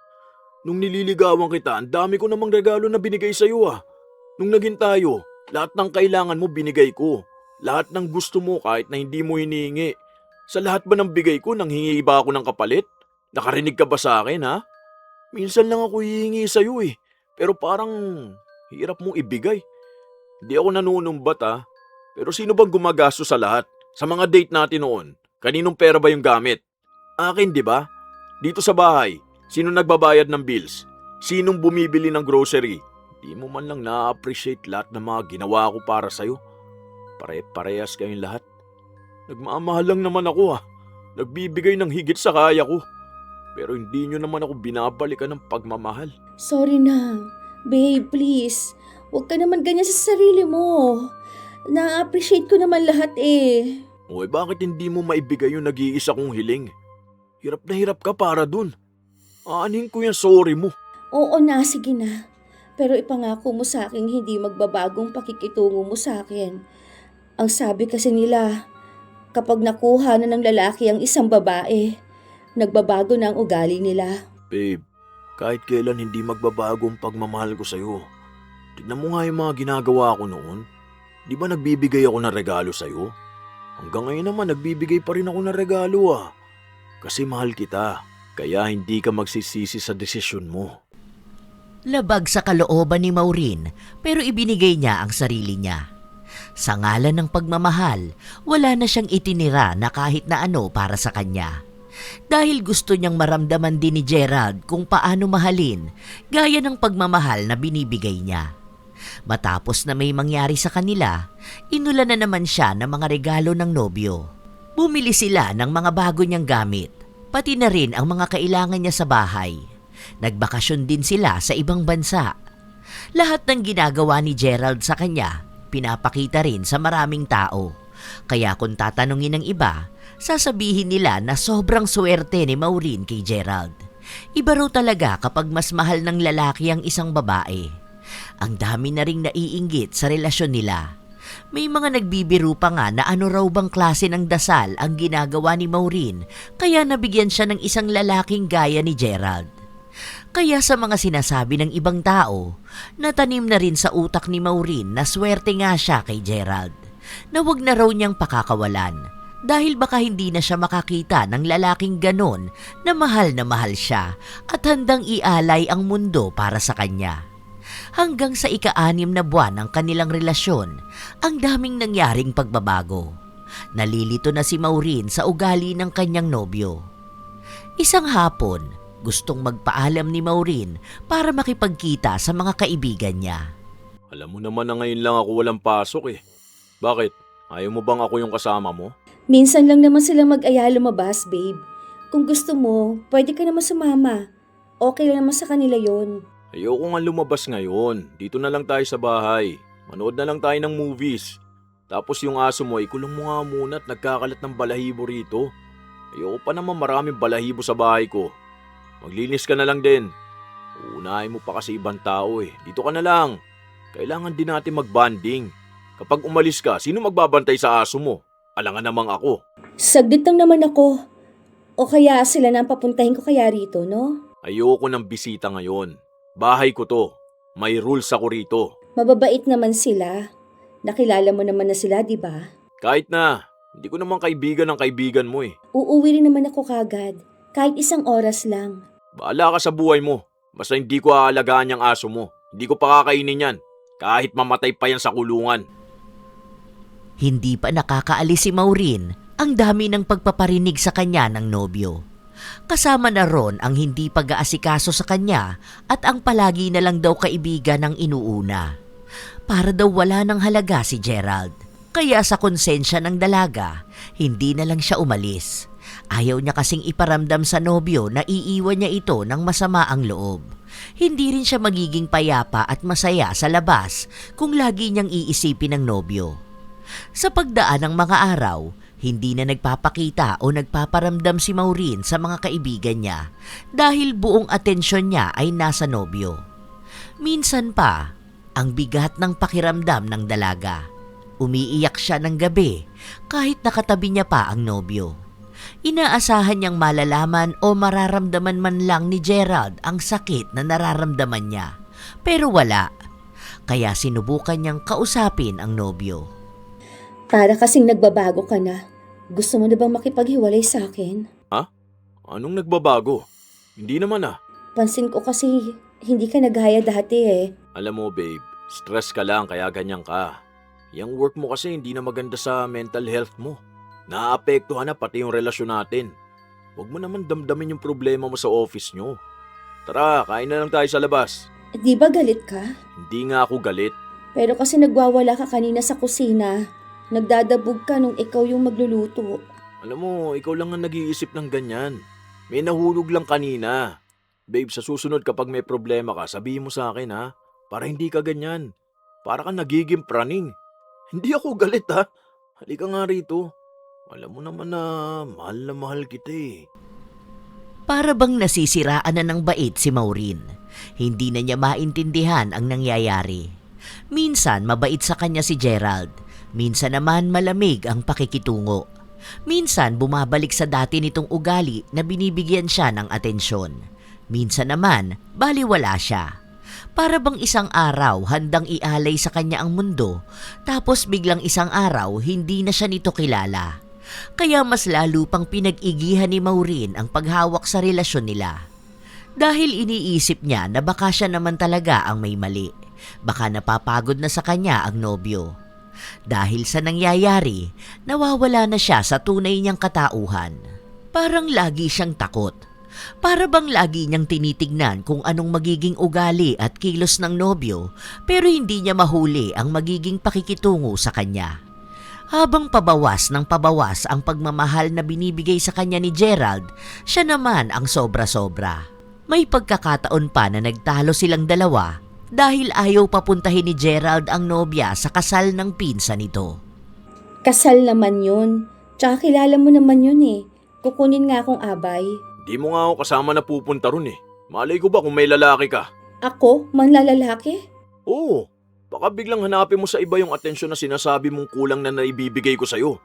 Nung nililigawan kita, ang dami ko namang regalo na binigay sa'yo ah. Nung naging tayo, lahat ng kailangan mo binigay ko. Lahat ng gusto mo kahit na hindi mo hinihingi. Sa lahat ba ng bigay ko, nanghingi ba ako ng kapalit? Nakarinig ka ba sa akin ha? Minsan lang ako hihingi sa'yo eh. Pero parang hirap mong ibigay. Hindi ako nanunumbat ha. Pero sino bang gumagastos sa lahat? Sa mga date natin noon, kaninong pera ba yung gamit? Akin, di ba? Dito sa bahay, sino nagbabayad ng bills? Sinong bumibili ng grocery? Di mo man lang na-appreciate lahat ng mga ginawa ko para sa'yo. Pare-parehas kayong lahat. Nagmamahal lang naman ako ha. Nagbibigay ng higit sa kaya ko. Pero hindi nyo naman ako binabalikan ng pagmamahal. Sorry na. Babe, please. Huwag ka naman ganyan sa sarili mo. Na-appreciate ko naman lahat eh. Uy, bakit hindi mo maibigay yung nag-iisa kong hiling? Hirap na hirap ka para dun. Aanin ko yung sorry mo. Oo na, sige na. Pero ipangako mo sa akin hindi magbabagong pakikitungo mo sa akin. Ang sabi kasi nila, kapag nakuha na ng lalaki ang isang babae, nagbabago na ang ugali nila. Babe, kahit kailan hindi magbabago ang pagmamahal ko sa'yo. Tignan mo nga yung mga ginagawa ko noon. Di ba nagbibigay ako ng regalo sa'yo? Hanggang ngayon naman nagbibigay pa rin ako ng regalo ah. Kasi mahal kita, kaya hindi ka magsisisi sa desisyon mo. Labag sa kalooban ni Maureen pero ibinigay niya ang sarili niya. Sa ngalan ng pagmamahal, wala na siyang itinira na kahit na ano para sa kanya. Dahil gusto niyang maramdaman din ni Gerald kung paano mahalin gaya ng pagmamahal na binibigay niya. Matapos na may mangyari sa kanila, inulan na naman siya ng mga regalo ng nobyo. Bumili sila ng mga bago niyang gamit, pati na rin ang mga kailangan niya sa bahay. Nagbakasyon din sila sa ibang bansa. Lahat ng ginagawa ni Gerald sa kanya, pinapakita rin sa maraming tao. Kaya kung tatanungin ng iba, sasabihin nila na sobrang swerte ni Maureen kay Gerald. Iba raw talaga kapag mas mahal ng lalaki ang isang babae. Ang dami na ring naiinggit sa relasyon nila. May mga nagbibiro pa nga na ano raw bang klase ng dasal ang ginagawa ni Maureen kaya nabigyan siya ng isang lalaking gaya ni Gerald. Kaya sa mga sinasabi ng ibang tao, natanim na rin sa utak ni Maureen na swerte nga siya kay Gerald. Na wag na raw niyang pakakawalan dahil baka hindi na siya makakita ng lalaking ganon na mahal siya at handang ialay ang mundo para sa kanya. Hanggang sa ika-6 na buwan ng kanilang relasyon, ang daming nangyaring pagbabago. Nalilito na si Maureen sa ugali ng kanyang nobyo. Isang hapon, gustong magpaalam ni Maureen para makipagkita sa mga kaibigan niya. Alam mo naman na ngayon lang ako walang pasok eh. Bakit? Ayaw mo bang ako yung kasama mo? Minsan lang naman sila mag-aya lumabas, babe. Kung gusto mo, pwede ka naman sumama. Okay lang naman sa kanila yon. Ayoko nga lumabas ngayon. Dito na lang tayo sa bahay. Manood na lang tayo ng movies. Tapos yung aso mo, ikulong mo nga muna at nagkakalat ng balahibo rito. Ayoko pa naman maraming balahibo sa bahay ko. Maglinis ka na lang din. Uunahin mo pa kasi ibang tao eh. Dito ka na lang. Kailangan din natin mag-bonding. Kapag umalis ka, sino magbabantay sa aso mo? Alangan namang ako. Saglit lang naman ako. O kaya sila na ang papuntahin ko kaya rito, no? Ayoko ng bisita ngayon. Bahay ko to. May rules ako rito. Mababait naman sila. Nakilala mo naman na sila, di ba? Kahit na, hindi ko naman kaibigan ng kaibigan mo eh. Uuwi rin naman ako kagad. Kahit isang oras lang. Bahala ka sa buhay mo. Basta hindi ko aalagaan yung aso mo. Hindi ko pa kakainin yan. Kahit mamatay pa yan sa kulungan. Hindi pa nakakaalis si Maureen, ang dami ng pagpaparinig sa kanya ng nobyo. Kasama na ron ang hindi pag-aasikaso sa kanya at ang palagi na lang daw kaibigan ng inuuna. Para daw wala ng halaga si Gerald. Kaya sa konsensya ng dalaga, hindi na lang siya umalis. Ayaw niya kasing iparamdam sa nobyo na iiwan niya ito ng masama ang loob. Hindi rin siya magiging payapa at masaya sa labas kung lagi niyang iisipin ng nobyo. Sa pagdaan ng mga araw, hindi na nagpapakita o nagpaparamdam si Maureen sa mga kaibigan niya dahil buong atensyon niya ay nasa nobyo. Minsan pa, ang bigat ng pakiramdam ng dalaga. Umiiyak siya ng gabi kahit nakatabi niya pa ang nobyo. Inaasahan niyang malalaman o mararamdaman man lang ni Gerald ang sakit na nararamdaman niya. Pero wala. Kaya sinubukan niyang kausapin ang nobyo. Para kasing nagbabago ka na. Gusto mo na bang makipaghiwalay sa akin? Anong nagbabago? Hindi naman ah. Pansin ko kasi hindi ka naghaya dati eh. Alam mo babe, stress ka lang kaya ganyan ka. Yang work mo kasi hindi na maganda sa mental health mo. Naapektuhan na pati yung relasyon natin. Huwag mo naman damdamin yung problema mo sa office nyo. Tara, kain na lang tayo sa labas. Di ba galit ka? Hindi nga ako galit. Pero kasi nagwawala ka kanina sa kusina. Nagdadabog ka nung ikaw yung magluluto. Alam mo, ikaw lang ang nag-iisip ng ganyan. May nahulog lang kanina. Babe, sa susunod kapag may problema ka, sabihin mo sa akin ha. Para hindi ka ganyan. Para ka nagiging praning. Hindi ako galit ha. Halika nga rito. Alam mo naman na mahal kita eh. Para bang nasisiraan na ng bait si Maureen. Hindi na niya maintindihan ang nangyayari. Minsan mabait sa kanya si Gerald. Minsan naman malamig ang pakikitungo. Minsan bumabalik sa dati nitong ugali na binibigyan siya ng atensyon. Minsan naman baliwala siya. Para bang isang araw handang ialay sa kanya ang mundo, tapos biglang isang araw hindi na siya nito kilala. Kaya mas lalo pang pinag-igihan ni Maureen ang paghawak sa relasyon nila. Dahil iniisip niya na baka siya naman talaga ang may mali. Baka napapagod na sa kanya ang nobyo. Dahil sa nangyayari, nawawala na siya sa tunay niyang katauhan. Parang lagi siyang takot. Para bang lagi niyang tinitignan kung anong magiging ugali at kilos ng nobyo, pero hindi niya mahuli ang magiging pakikitungo sa kanya. Habang pabawas ng pabawas ang pagmamahal na binibigay sa kanya ni Gerald, siya naman ang sobra-sobra. May pagkakataon pa na nagtalo silang dalawa dahil ayaw papuntahin ni Gerald ang nobya sa kasal ng pinsan nito. Kasal naman yun. Tsaka kilala mo naman yun eh. Kukunin nga akong abay. Di mo nga ako kasama na pupunta ron eh. Malay ko ba kung may lalaki ka? Ako? Manlalalaki? Oo. Baka biglang hanapin mo sa iba yung atensyon na sinasabi mong kulang na naibibigay ko sa'yo.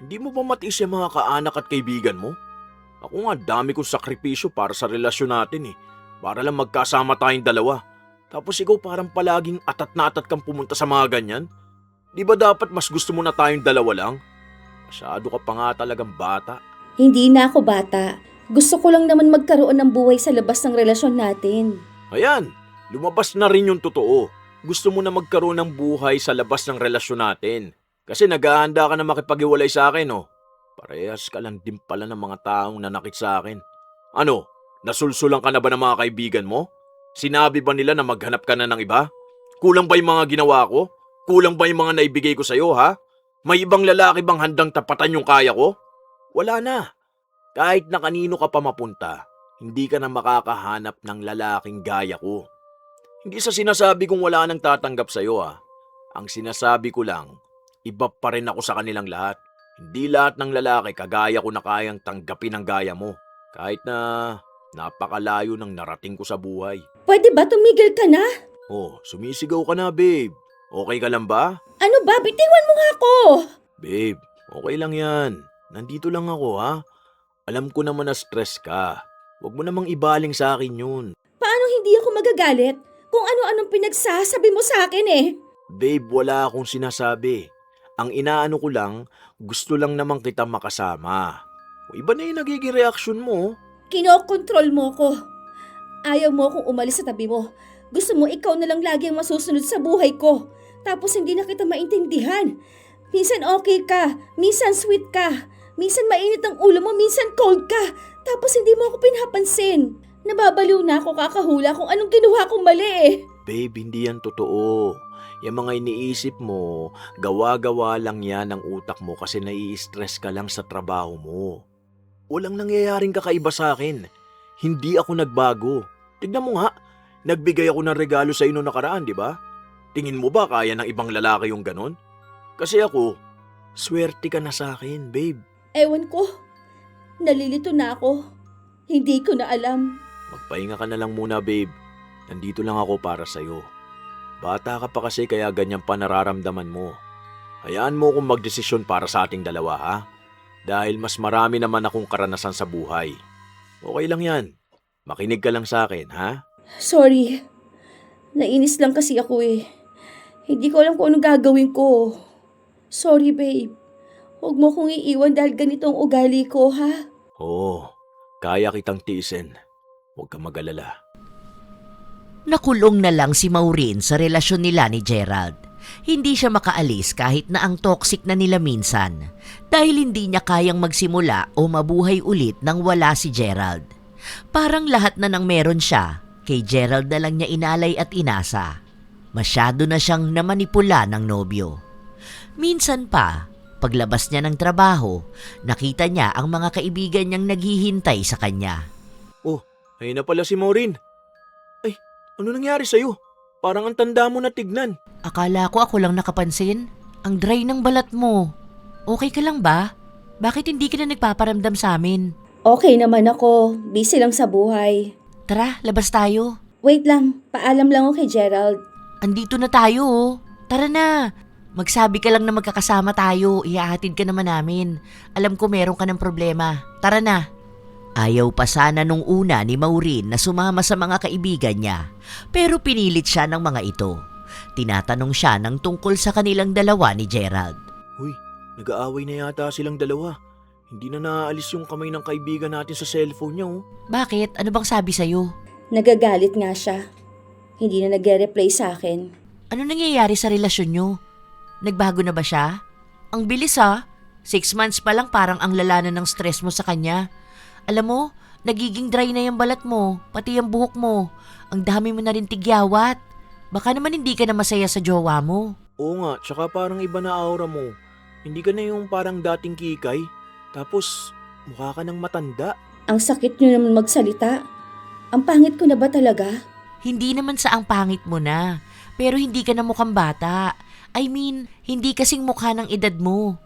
Hindi mo ba matiis yung mga kaanak at kaibigan mo? Ako nga, dami kong sakripisyo para sa relasyon natin eh. Para lang magkasama tayong dalawa. Tapos ikaw parang palaging atat na atat kang pumunta sa mga ganyan. Di ba dapat mas gusto mo na tayong dalawa lang? Masyado ka pa nga talagang bata. Hindi na ako bata. Gusto ko lang naman magkaroon ng buhay sa labas ng relasyon natin. Ayan, Lumabas na rin yung totoo. Gusto mo na magkaroon ng buhay sa labas ng relasyon natin. Kasi naghahanda ka na makipag-iwalay sa akin, oh. Parehas ka lang din pala ng mga taong nanakit sa akin. Ano? Nasulsulan ka na ba ng mga kaibigan mo? Sinabi ba nila na maghanap ka na ng iba? Kulang ba yung mga ginawa ko? Kulang ba yung mga naibigay ko sa'yo, ha? May ibang lalaki bang handang tapatan yung kaya ko? Wala na. Kahit na kanino ka pa mapunta, hindi ka na makakahanap ng lalaking gaya ko. Hindi sa sinasabi kong wala nang tatanggap sa'yo, ha. Ang sinasabi ko lang, iba pa rin ako sa kanilang lahat. Hindi lahat ng lalaki kagaya ko na kayang tanggapin ang gaya mo. Kahit na napakalayo ng narating ko sa buhay. Pwede ba tumigil ka na? Oh, sumisigaw ka na, babe. Okay ka lang ba? Ano ba? Bitiwan mo nga ako! Babe, okay lang yan. Nandito lang ako, ha? Alam ko naman na stress ka. Huwag mo namang ibaling sa akin yun. Paano hindi ako magagalit kung ano-anong pinagsasabi mo sa akin eh? Babe, wala akong sinasabi. Ang inaano ko lang, gusto lang naman kita makasama. O, iba na yung nagiging reaksyon mo. Kinokontrol mo ko. Ayaw mo akong umalis sa tabi mo. Gusto mo ikaw na lang lagi ang masusunod sa buhay ko. Tapos hindi na kita maintindihan. Minsan okay ka, minsan sweet ka, minsan mainit ang ulo mo, minsan cold ka. Tapos hindi mo ako pinapansin. Nababaliw na ako kakahula kung anong ginawa kong mali eh. Babe, hindi yan totoo. Yung mga iniisip mo, gawa-gawa lang yan ng utak mo kasi nai-stress ka lang sa trabaho mo. Walang nangyayaring kakaiba sa akin. Hindi ako nagbago. Tignan mo nga, nagbigay ako ng regalo sa inyo nakaraan, di ba? Tingin mo ba kaya ng ibang lalaki yung ganon? Kasi ako, swerte ka na sa akin, babe. Ewan ko. Nalilito na ako. Hindi ko na alam. Magpahinga ka na lang muna, babe. Nandito lang ako para sa'yo. Bata ka pa kasi kaya ganyan pa nararamdaman mo. Hayaan mo akong magdesisyon para sa ating dalawa, ha? Dahil mas marami naman akong karanasan sa buhay. Okay lang yan. Makinig ka lang sa akin, ha? Sorry. Nainis lang kasi ako eh. Hindi ko alam kung anong gagawin ko. Sorry, babe. Huwag mo kong iiwan dahil ganitong ugali ko, ha? Oo, kaya kitang tiisin. Huwag kang mag-alala. Nakulong na lang si Maureen sa relasyon nila ni Gerald. Hindi siya makaalis kahit na ang toxic na nila minsan dahil hindi niya kayang magsimula o mabuhay ulit nang wala si Gerald. Parang lahat na nang meron siya, kay Gerald na lang niya inalay at inasa. Masyado na siyang namanipula ng nobyo. Minsan pa, paglabas niya ng trabaho, nakita niya ang mga kaibigan niyang naghihintay sa kanya. Oh, ayun na pala si Maureen. Ay, ano nangyari sa'yo? Parang ang tanda mo na tignan. Akala ko ako lang nakapansin. Ang dry ng balat mo. Okay ka lang ba? Bakit hindi ka na nagpaparamdam sa amin? Okay naman ako. Busy lang sa buhay. Tara, labas tayo. Wait lang. Paalam lang ako kay Gerald. Andito na tayo oh. Tara na. Magsabi ka lang na magkakasama tayo. Ihahatid ka naman namin. Alam ko meron ka ng problema. Tara na. Ayaw pa sana nung una ni Maureen na sumama sa mga kaibigan niya. Pero pinilit siya ng mga ito. Tinatanong siya ng tungkol sa kanilang dalawa ni Gerald. Uy, nag-aaway na yata silang dalawa. Hindi na naaalis yung kamay ng kaibigan natin sa cellphone niya, oh. Bakit? Ano bang sabi sa'yo? Nagagalit nga siya. Hindi na nagre-reply sa akin. Ano nangyayari sa relasyon nyo? Nagbago na ba siya? Ang bilis ha. 6 months pa lang parang ang lala na ng stress mo sa kanya. Alam mo, nagiging dry na yung balat mo, pati yung buhok mo. Ang dami mo na rin tigyawat. Baka naman hindi ka na masaya sa jowa mo. Oo nga, tsaka parang iba na aura mo. Hindi ka na yung parang dating kikay. Tapos, mukha ka ng matanda. Ang sakit niyo naman magsalita. Ang pangit ko na ba talaga? Hindi naman sa ang pangit mo na, pero hindi ka na mukhang bata. I mean, hindi kasing mukha ng edad mo.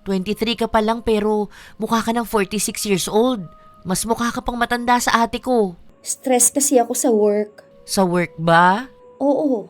23 ka pa lang pero mukha ka ng 46 years old. Mas mukha ka pang matanda sa ate ko. Stress kasi ako sa work. Sa work ba? Oo.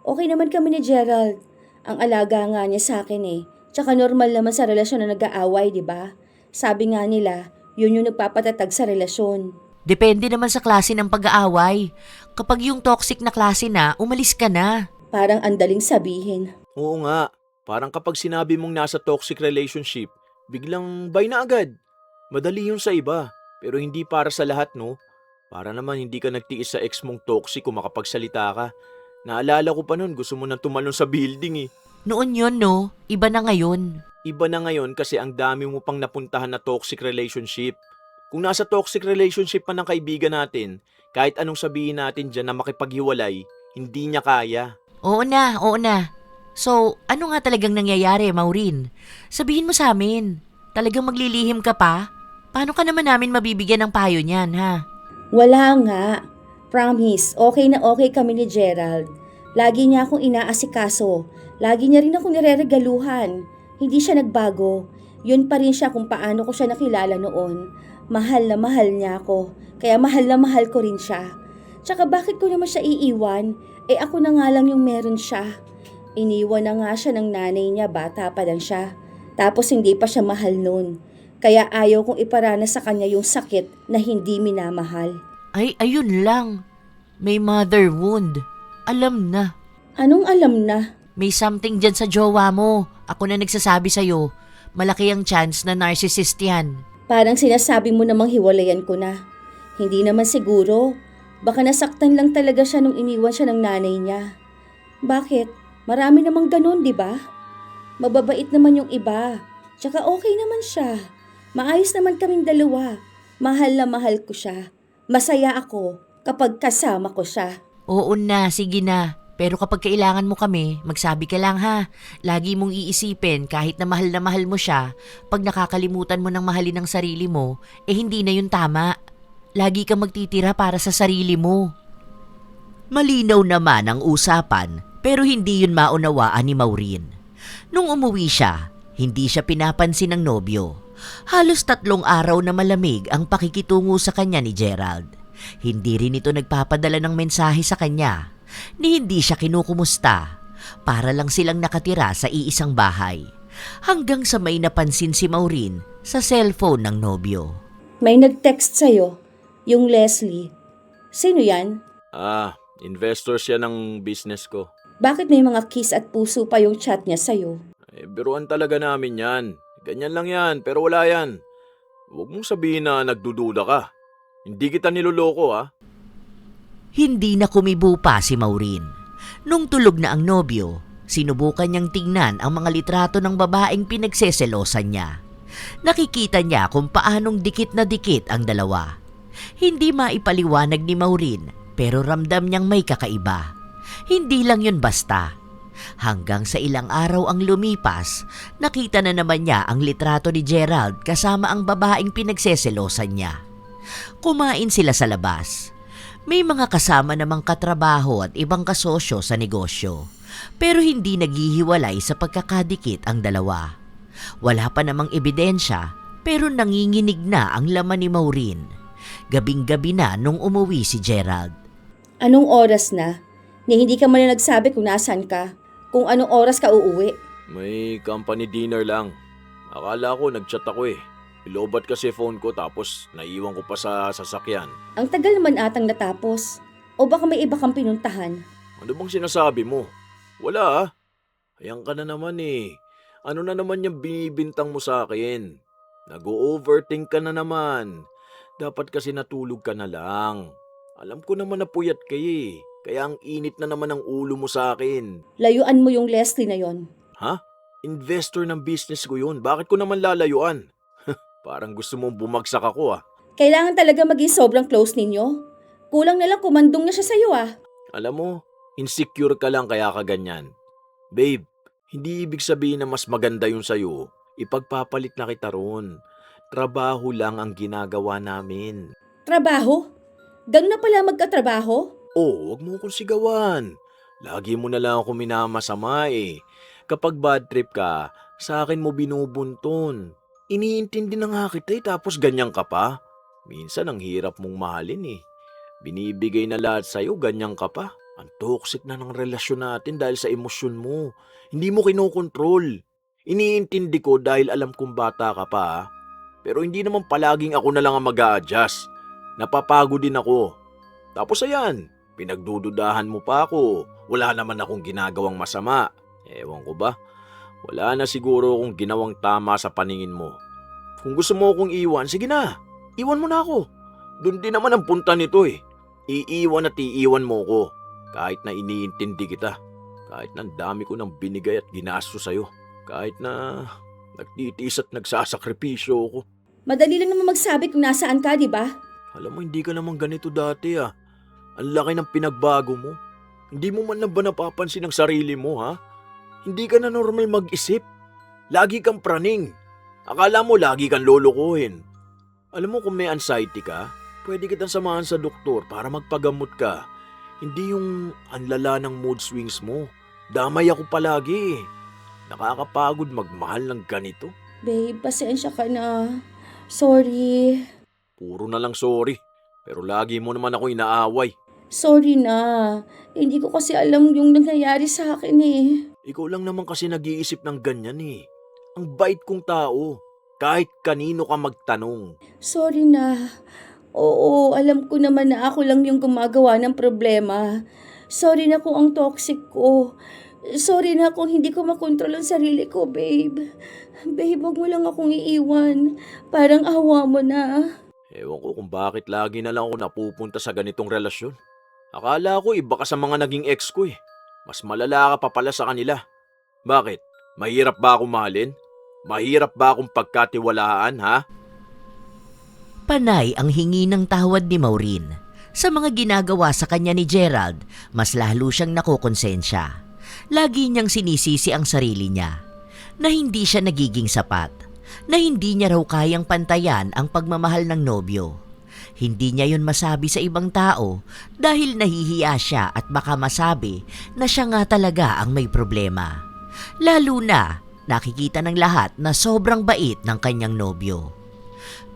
Okay naman kami ni Gerald. Ang alaga nga niya sa akin eh. Tsaka normal naman sa relasyon na nag-aaway, di ba? Sabi nga nila, yun yung nagpapatatag sa relasyon. Depende naman sa klase ng pag-aaway. Kapag yung toxic na klase na, umalis ka na. Parang andaling sabihin. Oo nga, parang kapag sinabi mong nasa toxic relationship, biglang bye na agad. Madali yun sa iba, pero hindi para sa lahat, no? Para naman hindi ka nagtiis sa ex mong toxic kung makapagsalita ka. Naalala ko pa nun, gusto mo nang tumalon sa building eh. Noon yun, no? Iba na ngayon. Iba na ngayon kasi ang dami mo pang napuntahan na toxic relationship. Kung nasa toxic relationship pa ng kaibigan natin, kahit anong sabihin natin dyan na makipaghiwalay, hindi niya kaya. Oo na, oo na. So, ano nga talagang nangyayari, Maureen? Sabihin mo sa amin. Talagang maglilihim ka pa? Paano ka naman namin mabibigyan ng payo niyan, ha? Wala nga. Promise, okay na okay kami ni Gerald. Lagi niya akong inaasikaso. Lagi niya rin akong nireregaluhan. Hindi siya nagbago. Yun pa rin siya kung paano ko siya nakilala noon. Mahal na mahal niya ako. Kaya mahal na mahal ko rin siya. Tsaka bakit ko naman siya iiwan? Ako na nga lang yung meron siya. Iniwan na nga siya ng nanay niya, bata pa lang siya. Tapos hindi pa siya mahal noon. Kaya ayaw kong iparanas sa kanya yung sakit na hindi minamahal. Ay, ayun lang. May mother wound. Alam na. Anong alam na? May something dyan sa jowa mo. Ako na nagsasabi sa'yo. Malaki ang chance na narcissist yan. Parang sinasabi mo namang hiwalayan ko na. Hindi naman siguro. Baka nasaktan lang talaga siya nung iniwan siya ng nanay niya. Bakit? Marami namang ganun, di ba? Mababait naman yung iba. Tsaka okay naman siya. Maayos naman kaming dalawa. Mahal na mahal ko siya. Masaya ako kapag kasama ko siya. Oo na, sige na. Pero kapag kailangan mo kami, magsabi ka lang ha. Lagi mong iisipin kahit na mahal mo siya, pag nakakalimutan mo ng mahalin ang sarili mo, hindi na yun tama. Lagi kang magtitira para sa sarili mo. Malinaw naman ang usapan, pero hindi yun maunawaan ni Maureen. Nung umuwi siya, hindi siya pinapansin ng nobyo. Halos 3 araw na malamig ang pakikitungo sa kanya ni Gerald. Hindi rin ito nagpapadala ng mensahe sa kanya, ni hindi siya kinukumusta. Para lang silang nakatira sa iisang bahay. Hanggang sa may napansin si Maureen sa cellphone ng nobyo. May nag-text sa'yo, yung Leslie. Sino yan? Investor siya ng business ko. Bakit may mga kiss at puso pa yung chat niya sa'yo? Biruan talaga namin yan. Ganyan lang yan, pero wala yan. Huwag mong sabihin na nagdududa ka. Hindi kita niloloko ha. Hindi na kumibo pa si Maureen. Nung tulog na ang nobyo, sinubukan niyang tingnan ang mga litrato ng babaeng pinagseselosan niya. Nakikita niya kung paanong dikit na dikit ang dalawa. Hindi maipaliwanag ni Maureen, pero ramdam niyang may kakaiba. Hindi lang yun basta. Hanggang sa ilang araw ang lumipas, nakita na naman niya ang litrato ni Gerald kasama ang babaeng pinagseselosan niya. Kumain sila sa labas. May mga kasama namang katrabaho at ibang kasosyo sa negosyo, pero hindi naghihiwalay sa pagkakadikit ang dalawa. Wala pa namang ebidensya, pero nanginginig na ang laman ni Maureen. Gabing-gabi na nung umuwi si Gerald. Anong oras na? Ni hindi ka man na nagsabi kung nasaan ka. Kung anong oras ka uuwi. May company dinner lang. Akala ko nagchat ako eh. Ilobat kasi phone ko tapos naiwan ko pa sa sasakyan. Ang tagal naman atang natapos. O baka may iba kang pinuntahan. Ano bang sinasabi mo? Wala ah. Ayan ka na naman eh. Ano na naman yung binibintang mo sa akin? Nag-o-overthink ka na naman. Dapat kasi natulog ka na lang. Alam ko naman na puyat kayo eh. Kaya ang init na naman ang ulo mo sa akin. Layuan mo yung Leslie na yon. Ha? Investor ng business ko yun. Bakit ko naman lalayuan? Parang gusto mong bumagsak ako ah. Kailangan talaga maging sobrang close ninyo. Kulang na lang kumandong na siya sa'yo ah. Alam mo, insecure ka lang kaya ka ganyan. Babe, hindi ibig sabihin na mas maganda yun sa'yo. Ipagpapalit na kita ron. Trabaho lang ang ginagawa namin. Trabaho? Ganun na pala magkatrabaho? Wag mo akong sigawan. Lagi mo na lang ako minamasama eh. Kapag bad trip ka, sa akin mo binubunton. Iniintindi na nga kita tapos ganyan ka pa. Minsan ang hirap mong mahalin eh. Binibigay na lahat sa'yo, ganyan ka pa. Ang toxic na ng relasyon natin dahil sa emosyon mo. Hindi mo kinokontrol. Iniintindi ko dahil alam kong bata ka pa. Pero hindi naman palaging ako na lang ang mag-a-adjust. Napapagod din ako. Tapos ayan, pinagdududahan mo pa ako. Wala naman akong ginagawang masama. Ewan ko ba? Wala na siguro akong ginawang tama sa paningin mo. Kung gusto mo akong iwan, sige na. Iwan mo na ako. Doon din naman ang punta nito eh. Iiwan at iiwan mo ko. Kahit na iniintindi kita. Kahit na ang dami ko nang binigay at ginasto sa'yo. Kahit na nagtitiis at nagsasakripisyo ako. Madali lang naman magsabi kung nasaan ka, di ba? Alam mo, hindi ka naman ganito dati ah. Ang laki ng pinagbago mo. Hindi mo man lang ba napapansin ang sarili mo ha? Hindi ka na normal mag-isip. Lagi kang praning. Akala mo lagi kang lolokohin. Alam mo kung may anxiety ka, pwede kitang samahan sa doktor para magpagamot ka. Hindi yung anlala ng mood swings mo. Damay ako palagi. Nakakapagod magmahal ng ganito. Babe, pasensya ka na. Sorry. Puro na lang sorry. Pero lagi mo naman ako inaaway. Sorry na. Hindi ko kasi alam yung nangyayari sa akin eh. Ikaw lang naman kasi nag-iisip ng ganyan eh. Ang bait kong tao. Kahit kanino ka magtanong. Sorry na. Oo, alam ko naman na ako lang yung gumagawa ng problema. Sorry na kung ang toxic ko. Sorry na kung hindi ko makontrol ang sarili ko, babe. Babe, wag mo lang akong iiwan. Parang awa mo na. Ewan ko kung bakit lagi na lang ako napupunta sa ganitong relasyon. Akala ko iba ka sa mga naging ex ko eh. Mas malala ka pa pala sa kanila. Bakit? Mahirap ba akong mahalin? Mahirap ba akong pagkatiwalaan, ha? Panay ang hingi ng tawad ni Maureen. Sa mga ginagawa sa kanya ni Gerald, mas lalo siyang nakokonsensya. Lagi niyang sinisisi ang sarili niya, na hindi siya nagiging sapat, na hindi niya raw kayang pantayan ang pagmamahal ng nobyo. Hindi niya yun masabi sa ibang tao dahil nahihiya siya at baka masabi na siya nga talaga ang may problema. Lalo na nakikita ng lahat na sobrang bait ng kanyang nobyo.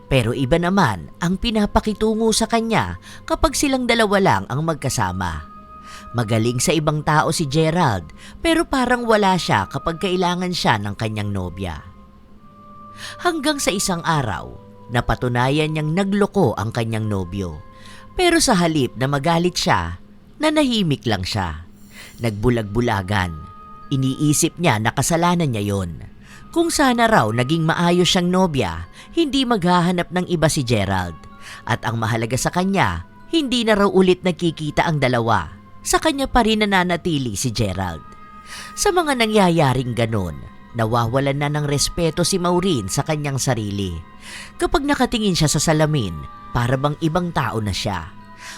Pero iba naman ang pinapakitungo sa kanya kapag silang dalawa lang ang magkasama. Magaling sa ibang tao si Gerald pero parang wala siya kapag kailangan siya ng kanyang nobya. Hanggang sa isang araw, napatunayan niyang nagloko ang kanyang nobyo. Pero sa halip na magalit siya, nanahimik lang siya. Nagbulag-bulagan. Iniisip niya na kasalanan niya yon. Kung sana raw naging maayos siyang nobya, hindi maghahanap ng iba si Gerald. At ang mahalaga sa kanya, hindi na raw ulit nagkikita ang dalawa. Sa kanya pa rin nananatili si Gerald. Sa mga nangyayaring ganon, nawawalan na ng respeto si Maureen sa kanyang sarili. Kapag nakatingin siya sa salamin, para bang ibang tao na siya.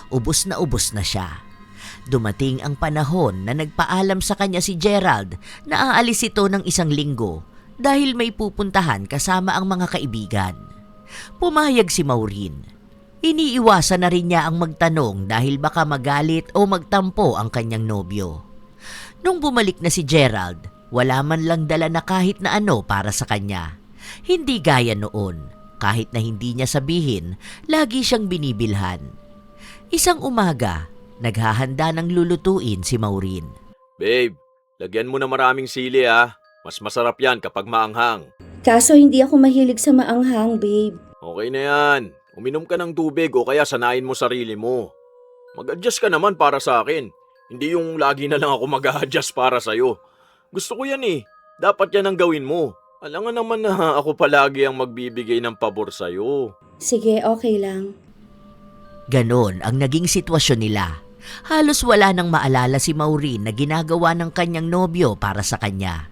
Ubos na siya. Dumating ang panahon na nagpaalam sa kanya si Gerald na aalis ito ng 1 linggo dahil may pupuntahan kasama ang mga kaibigan. Pumayag si Maureen. Iniiwasan na rin niya ang magtanong dahil baka magalit o magtampo ang kanyang nobyo. Nung bumalik na si Gerald, wala man lang dala na kahit na ano para sa kanya. Hindi gaya noon, kahit na hindi niya sabihin, lagi siyang binibilhan. Isang umaga, naghahanda ng lulutuin si Maureen. Babe, lagyan mo na maraming sili ha. Mas masarap yan kapag maanghang. Kaso hindi ako mahilig sa maanghang, babe. Okay na yan. Uminom ka ng tubig o kaya sanayin mo sarili mo. Mag-adjust ka naman para sa akin. Hindi yung lagi na lang ako mag-a-adjust para sa'yo. Gusto ko yan eh. Dapat yan ang gawin mo. Alam nga naman na ako palagi ang magbibigay ng pabor sa'yo. Sige, okay lang. Ganon ang naging sitwasyon nila. Halos wala nang maalala si Maureen na ginagawa ng kanyang nobyo para sa kanya.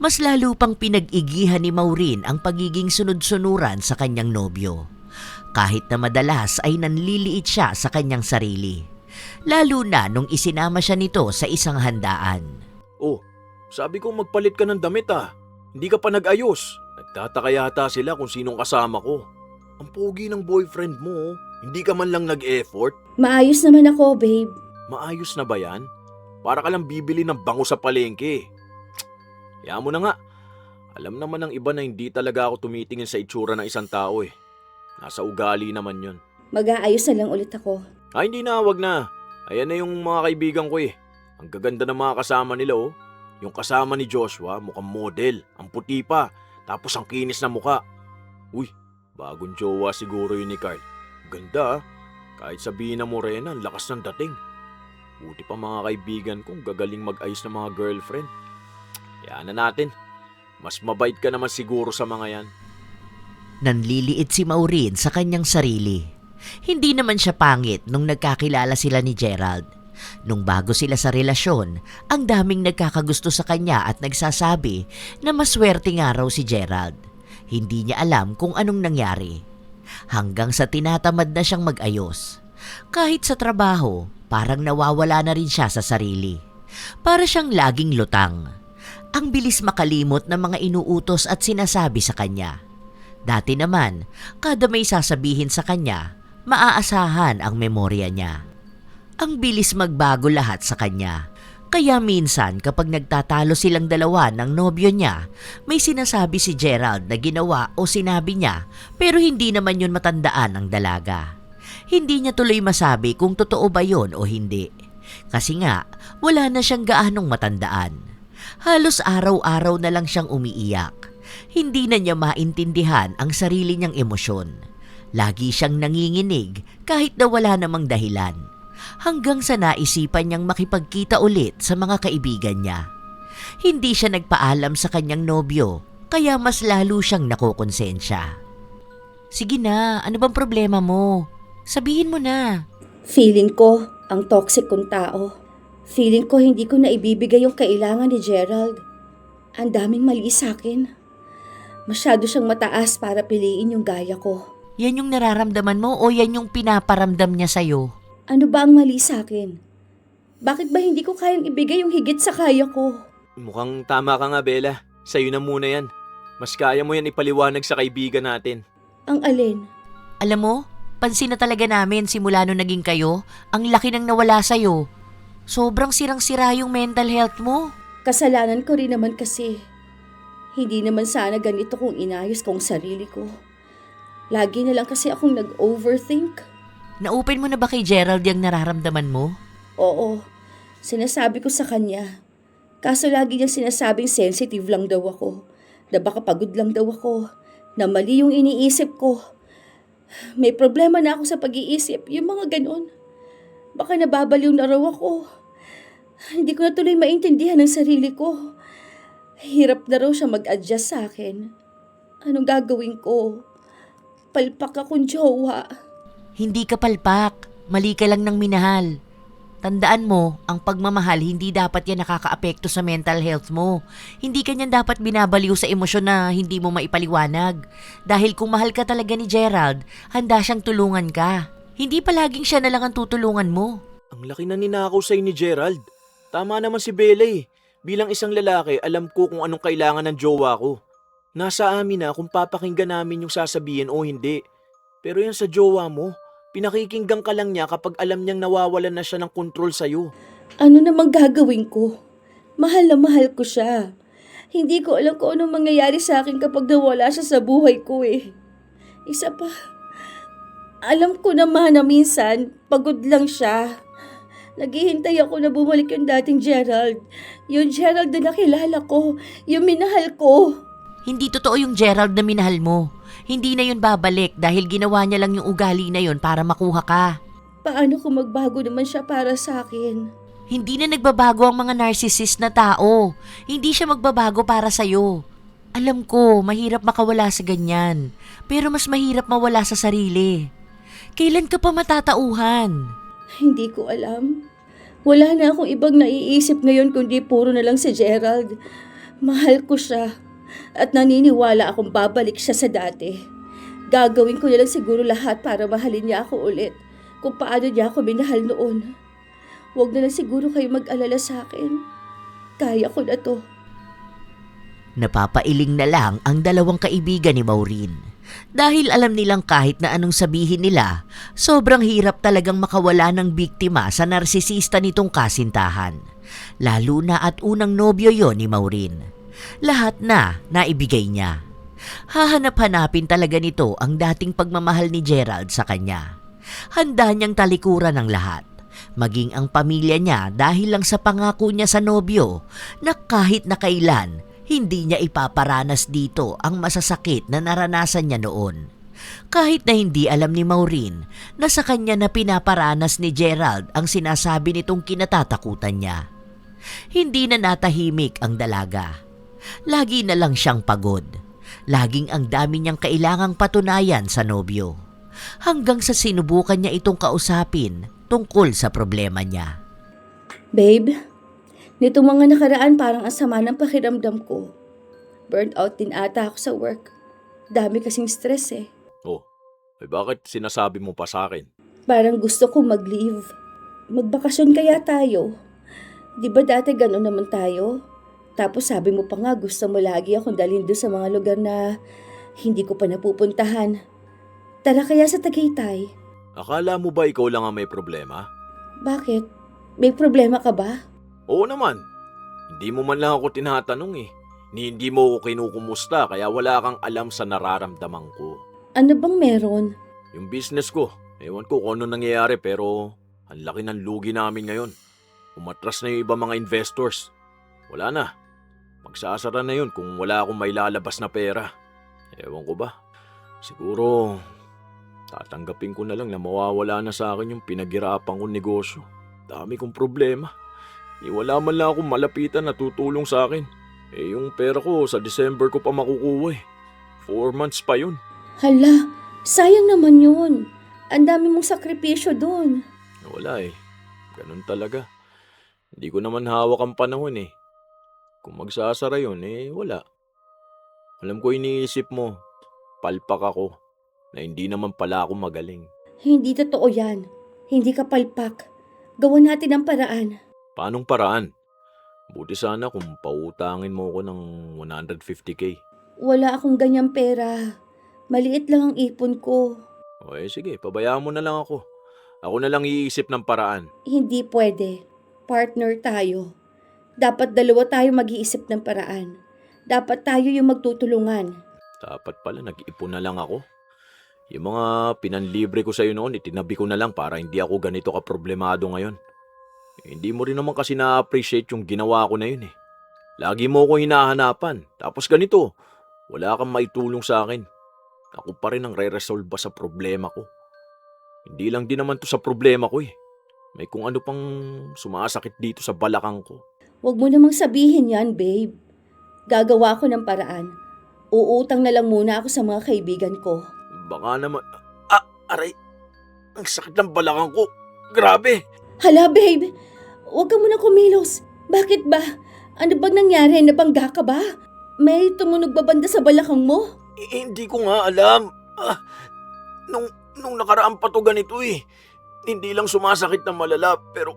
Mas lalo pang pinag-igihan ni Maureen ang pagiging sunod-sunuran sa kanyang nobyo. Kahit na madalas ay nanliliit siya sa kanyang sarili. Lalo na nung isinama siya nito sa isang handaan. Oh, sabi ko magpalit ka ng damit ah. Hindi ka pa nag-ayos. Nagtataka yata sila kung sinong kasama ko. Ang pogi ng boyfriend mo, hindi ka man lang nag-effort. Maayos naman ako, babe. Maayos na ba yan? Para ka lang bibili ng bango sa palengke. Kaya mo na nga. Alam naman ng iba na hindi talaga ako tumitingin sa itsura ng isang tao eh. Nasa ugali naman yun. Mag-aayos na lang ulit ako. Ay hindi na, wag na. Ayan na yung mga kaibigan ko eh. Ang gaganda ng mga kasama nila oh. Yung kasama ni Joshua, mukhang model. Ang puti pa. Tapos ang kinis na mukha. Uy, bagong jowa siguro yun ni Carl. Ganda ah. Kahit sabihin na morena, ang lakas ng dating. Buti pa mga kaibigan kong gagaling mag-ayos ng mga girlfriend. Kaya na natin. Mas mabait ka naman siguro sa mga yan. Nanliliit si Maureen sa kanyang sarili. Hindi naman siya pangit nung nagkakilala sila ni Gerald. Nung bago sila sa relasyon, ang daming nagkakagusto sa kanya at nagsasabi na maswerte nga raw si Gerald. Hindi niya alam kung anong nangyari. Hanggang sa tinatamad na siyang mag-ayos. Kahit sa trabaho, parang nawawala na rin siya sa sarili. Para siyang laging lutang. Ang bilis makalimot ng mga inuutos at sinasabi sa kanya. Dati naman, kada may sasabihin sa kanya, maaasahan ang memorya niya. Ang bilis magbago lahat sa kanya. Kaya minsan kapag nagtatalo silang dalawa ng nobyo niya, may sinasabi si Gerald na ginawa o sinabi niya pero hindi naman yun matandaan ng dalaga. Hindi niya tuloy masabi kung totoo ba yun o hindi. Kasi nga, wala na siyang gaanong matandaan. Halos araw-araw na lang siyang umiiyak. Hindi na niya maintindihan ang sarili niyang emosyon. Lagi siyang nanginginig kahit na wala namang dahilan. Hanggang sa naisipan niyang makipagkita ulit sa mga kaibigan niya. Hindi siya nagpaalam sa kanyang nobyo, kaya mas lalo siyang nakokonsensya. Sige na, ano bang problema mo? Sabihin mo na. Feeling ko, ang toxic kong tao. Feeling ko hindi ko na ibibigay yung kailangan ni Gerald. Ang daming mali sa akin. Masyado siyang mataas para piliin yung gaya ko. Yan yung nararamdaman mo o yan yung pinaparamdam niya sa'yo? Ano ba ang mali sa akin? Bakit ba hindi ko kayang ibigay yung higit sa kaya ko? Mukhang tama ka nga, Bella. Sa'yo na muna yan. Mas kaya mo yan ipaliwanag sa kaibigan natin. Ang alin? Alam mo, pansin na talaga namin simula nung naging kayo, ang laki nang nawala sa'yo. Sobrang sirang-sira yung mental health mo. Kasalanan ko rin naman kasi. Hindi naman sana ganito kung inayos kong sarili ko. Lagi na lang kasi akong nag-overthink. Na-open mo na ba kay Gerald yung nararamdaman mo? Oo, sinasabi ko sa kanya. Kaso lagi niyang sinasabing sensitive lang daw ako. Na baka pagod lang daw ako. Na mali yung iniisip ko. May problema na ako sa pag-iisip, yung mga ganon. Baka nababaliw na raw ako. Hindi ko na tuloy maintindihan ang sarili ko. Hirap na raw siya mag-adjust sa akin. Anong gagawin ko? Palpak akong jowa. Hindi ka palpak, mali ka lang ng minahal. Tandaan mo, ang pagmamahal hindi dapat yan nakakaapekto sa mental health mo. Hindi ka niyan dapat binabaliw sa emosyon na hindi mo maipaliwanag. Dahil kung mahal ka talaga ni Gerald, handa siyang tulungan ka. Hindi palaging siya na lang ang tutulungan mo. Ang laki na ninakaw sa'yo ni Gerald. Tama naman si Bella eh. Bilang isang lalaki, alam ko kung anong kailangan ng jowa ko. Nasa amin na kung papakinggan namin yung sasabihin o hindi. Pero yan sa jowa mo, pinakikinggan ka lang niya kapag alam niyang nawawalan na siya ng kontrol sa'yo. Ano namang gagawin ko? Mahal na mahal ko siya. Hindi ko alam kung anong mangyayari sa akin kapag nawala siya sa buhay ko eh. Isa pa, alam ko naman na minsan pagod lang siya. Naghihintay ako na bumalik yung dating Gerald. Yung Gerald na nakilala ko, yung minahal ko. Hindi totoo yung Gerald na minahal mo. Hindi na yun babalik dahil ginawa niya lang yung ugali na yun para makuha ka. Paano kung magbago naman siya para sa akin? Hindi na nagbabago ang mga narcissist na tao. Hindi siya magbabago para sa'yo. Alam ko, mahirap makawala sa ganyan. Pero mas mahirap mawala sa sarili. Kailan ka pa matatauhan? Hindi ko alam. Wala na akong ibang naiisip ngayon kundi puro na lang si Gerald. Mahal ko siya. At naniniwala akong babalik siya sa dati. Gagawin ko na lang siguro lahat para mahalin niya ako ulit. Kung paano niya ako minahal noon. Huwag na lang siguro kayo mag-alala sa akin. Kaya ko na to. Napapailing na lang ang dalawang kaibigan ni Maureen. Dahil alam nilang kahit na anong sabihin nila, sobrang hirap talagang makawala ng biktima sa narsisista nitong kasintahan. Lalo na at unang nobyo yon ni Maureen. Lahat na naibigay niya. Hahanap-hanapin talaga nito ang dating pagmamahal ni Gerald sa kanya. Handa niyang talikuran ang lahat, maging ang pamilya niya dahil lang sa pangako niya sa nobyo na kahit na kailan, hindi niya ipaparanas dito ang masasakit na naranasan niya noon. Kahit na hindi alam ni Maureen na sa kanya na pinaparanas ni Gerald ang sinasabi nitong kinatatakutan niya. Hindi na natahimik ang dalaga. Lagi na lang siyang pagod. Laging ang dami niyang kailangang patunayan sa nobyo. hanggang sa sinubukan niya itong kausapin tungkol sa problema niya. Babe, nitong mga nakaraan parang ang sama ng pakiramdam ko. Burnt out din ata ako sa work. Dami kasing stress eh. Oh, bakit sinasabi mo pa sa akin? Parang gusto ko mag-leave. Magbakasyon kaya tayo. Di ba dati gano'n naman tayo? Tapos sabi mo pa nga gusto mo lagi akong dalhin doon sa mga lugar na hindi ko pa napupuntahan. Tara kaya sa Tagaytay. Akala mo ba ikaw lang ang may problema? Bakit? May problema ka ba? Oo naman. Hindi mo man lang ako tinatanong eh. Hindi mo ako kinukumusta kaya wala kang alam sa nararamdaman ko. Ano bang meron? Yung business ko, ewan ko kung ano nangyayari pero ang laki ng lugi namin ngayon. Umatras na yung iba mga investors. Wala na. Magsasara na yun kung wala akong may lalabas na pera. Ewan ko ba? Siguro tatanggapin ko na lang na mawawala na sa akin yung pinaghirapan kong negosyo. Dami kong problema. Wala man lang akong malapitan na tutulong sa akin. Yung pera ko sa December ko pa makukuha eh. 4 months pa yun. Hala, sayang naman yun. Ang dami mong sakripisyo doon. Wala eh. Ganun talaga. Hindi ko naman hawak ang panahon eh. Kung magsasara yun wala. Alam ko iniisip mo, palpak ako, na hindi naman pala ako magaling. Hindi totoo yan. Hindi ka palpak. Gawan natin ang paraan. Paanong paraan? Buti sana kung pautangin mo ko ng 150k. Wala akong ganyang pera. Maliit lang ang ipon ko. O sige, pabayaan mo na lang ako. Ako na lang iisip ng paraan. Hindi pwede. Partner tayo. Dapat dalawa tayo mag-iisip ng paraan. Dapat tayo yung magtutulungan. Dapat pala nag-ipon na lang ako. Yung mga pinanlibre ko sa'yo noon, itinabi ko na lang para hindi ako ganito kaproblemado ngayon. Hindi mo rin naman kasi na-appreciate yung ginawa ko na yun eh. Lagi mo ako hinahanapan. Tapos ganito, wala kang maitulong sa akin. Ako pa rin ang re-resolve sa problema ko. Hindi lang din naman to sa problema ko eh. May kung ano pang sumasakit dito sa balakang ko. Huwag mo namang sabihin yan, babe. Gagawa ko ng paraan. Uutang na lang muna ako sa mga kaibigan ko. Baka naman... aray! Ang sakit ng balakang ko. Grabe! Hala, babe! Huwag ka munang kumilos. Bakit ba? Ano bang nangyari? Nabangga ka ba? May tumunog ba banda sa balakang mo? Hindi ko nga alam. Nung nakaraan pa to ganito eh. Hindi lang sumasakit na malala pero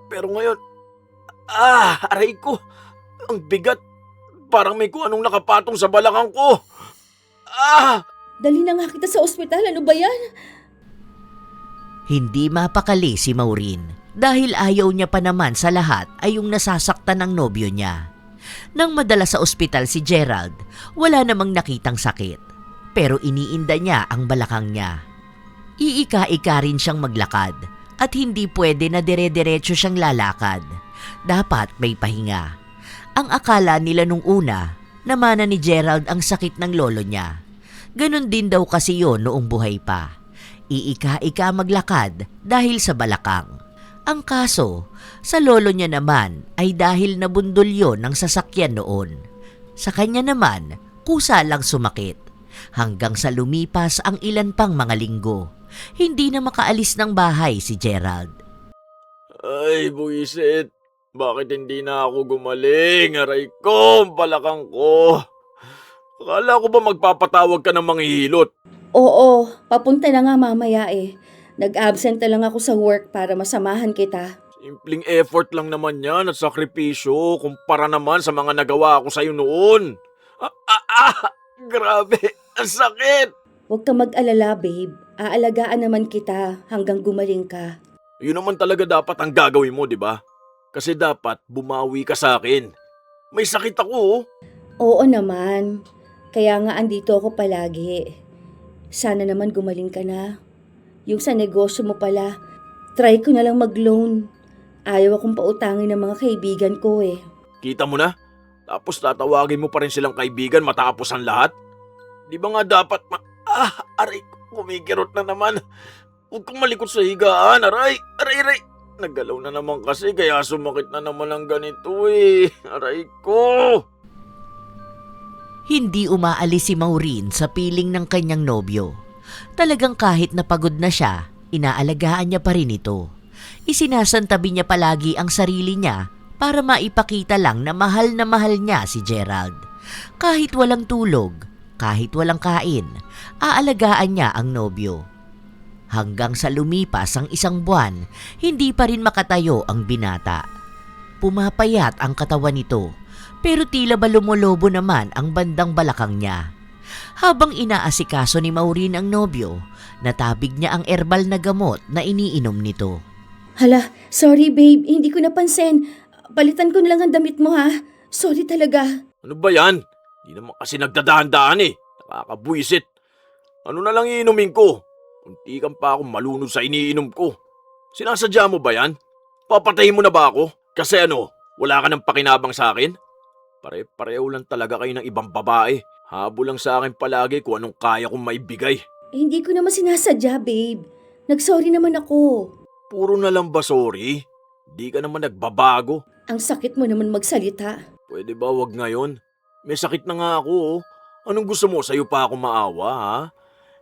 ngayon aray ko. Ang bigat. Parang may kung anong nakapatong sa balakang ko. Dali na nga kita sa ospital. Ano ba yan? Hindi mapakali si Maureen dahil ayaw niya pa naman sa lahat ay yung nasasaktan ng nobyo niya. Nang madala sa ospital si Gerald, wala namang nakitang sakit. Pero iniinda niya ang balakang niya. Iika-ika rin siyang maglakad at hindi pwede na dire-diretso siyang lalakad. Dapat may pahinga. Ang akala nila nung una, namana ni Gerald ang sakit ng lolo niya. Ganon din daw kasi yon noong buhay pa. Iika-ika maglakad dahil sa balakang. Ang kaso, sa lolo niya naman ay dahil nabundol yon ng sasakyan noon. Sa kanya naman, kusa lang sumakit. Hanggang sa lumipas ang ilan pang mga linggo, hindi na makaalis ng bahay si Gerald. Ay, buisit. Bakit hindi na ako gumaling? Aray ko, ang balakang ko. Akala ko ba magpapatawag ka ng manghihilot? Oo, papunta na nga mamaya eh. Nag-absent na lang ako sa work para masamahan kita. Simpleng effort lang naman yan at sakripisyo kumpara naman sa mga nagawa ko sa'yo noon. Grabe, ang sakit. Huwag ka mag-alala, babe. Aalagaan naman kita hanggang gumaling ka. Yun naman talaga dapat ang gagawin mo, di ba? Kasi dapat bumawi ka sa akin. May sakit ako, oh. Oo naman. Kaya nga andito ako palagi. Sana naman gumaling ka na. Yung sa negosyo mo pala, try ko na lang mag-loan. Ayaw akong pautangin ng mga kaibigan ko eh. Kita mo na? Tapos tatawagin mo pa rin silang kaibigan matapos ang lahat? Di ba nga dapat aray, kumikirot na naman. Huwag kang malikot sa higaan, aray. Naggalaw na naman kasi kaya sumakit na naman ang ganito eh. Aray ko. Hindi umaalis si Maureen sa piling ng kanyang nobyo. Talagang kahit napagod na siya, inaalagaan niya pa rin ito. Isinasantabi niya palagi ang sarili niya para maipakita lang na mahal niya si Gerald. Kahit walang tulog, kahit walang kain, aalagaan niya ang nobyo. Hanggang sa lumipas ang 1 buwan, hindi pa rin makatayo ang binata. Pumapayat ang katawan nito, pero tila ba lumolobo naman ang bandang balakang niya. Habang inaasikaso ni Maureen ang nobyo, natabig niya ang herbal na gamot na iniinom nito. Hala, sorry babe, hindi ko napansin. Palitan ko na lang ang damit mo ha. Sorry talaga. Ano ba yan? Di naman kasi nagdadaan-daan eh. Nakakabwisit. Ano na lang iinumin ko? Kunti kang pa akong malunod sa iniinom ko. Sinasadya mo ba yan? Papatayin mo na ba ako? Kasi ano, wala ka ng pakinabang sa akin? Pare-pareho lang talaga kayo ng ibang babae. Habol lang sa akin palagi kung anong kaya kong maibigay. Hindi ko naman sinasadya babe. Nagsorry naman ako. Puro na lang ba sorry? Di ka naman nagbabago. Ang sakit mo naman magsalita. Pwede ba wag ngayon? May sakit na nga ako oh. Anong gusto mo? Sa'yo pa ako maawa ha?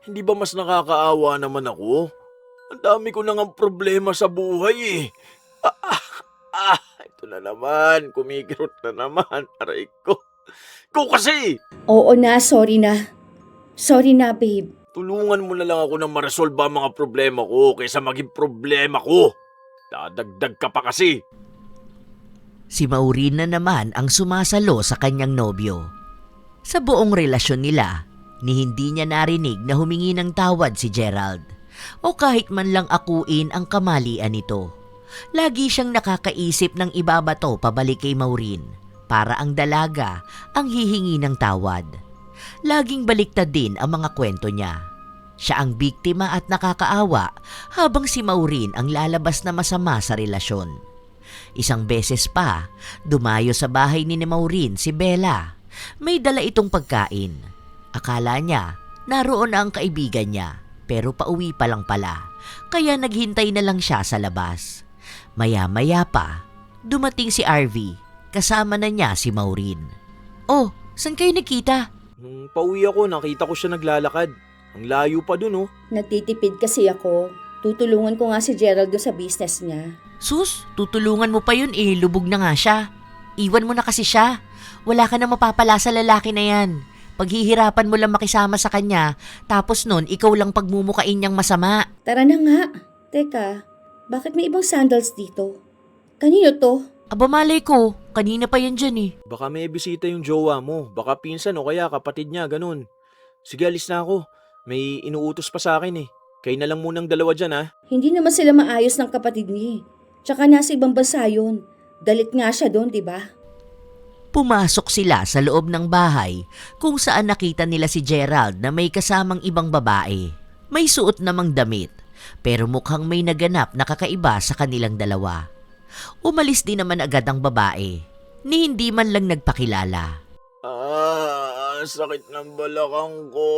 Hindi ba mas nakakaawa naman ako? Ang dami ko nang problema sa buhay eh. Ito na naman. Kumikirot na naman. Aray ko. Ikaw kasi! Oo na, sorry na. Sorry na babe. Tulungan mo na lang ako na ma-resolve ang mga problema ko kaysa maging problema ko. Dadagdag ka pa kasi. Si Maureen na naman ang sumasalo sa kanyang nobyo. Sa buong relasyon nila, ni hindi niya narinig na humingi ng tawad si Gerald o kahit man lang akuin ang kamalian nito. Lagi siyang nakakaisip ng ibabato pabalik kay Maureen para ang dalaga ang hihingi ng tawad. Laging baliktad din ang mga kwento niya. Siya ang biktima at nakakaawa habang si Maureen ang lalabas na masama sa relasyon. 1 beses pa, dumayo sa bahay ni Maureen si Bella. May dala itong pagkain. Akala niya naroon na ang kaibigan niya pero pauwi pa lang pala. Kaya naghintay na lang siya sa labas. Maya-maya pa, dumating si RV. Kasama na niya si Maureen. Oh, saan kayo nakita? Pauwi ako, nakita ko siya naglalakad. Ang layo pa dun oh. Nagtitipid kasi ako. Tutulungan ko nga si Gerald doon sa business niya. Sus, tutulungan mo pa yun eh, lubog na nga siya. Iwan mo na kasi siya. Wala ka na mapapala sa lalaki na yan. Paghihirapan mo lang makisama sa kanya, tapos nun ikaw lang pagmumukain niyang masama. Tara na nga. Teka, bakit may ibang sandals dito? Kanino to? Aba malay ko, kanina pa yan dyan eh. Baka may bisita yung jowa mo. Baka pinsan o kaya kapatid niya, ganun. Sige, alis na ako. May inuutos pa sa akin eh. Kayo na lang munang dalawa dyan ha. Hindi naman sila maayos ng kapatid niya. Tsaka nasa ibang bansa yun. Galit nga siya doon, di ba? Pumasok sila sa loob ng bahay kung saan nakita nila si Gerald na may kasamang ibang babae. May suot namang damit, pero mukhang may naganap na kakaiba sa kanilang dalawa. Umalis din naman agad ang babae, ni hindi man lang nagpakilala. Sakit ng balakang ko.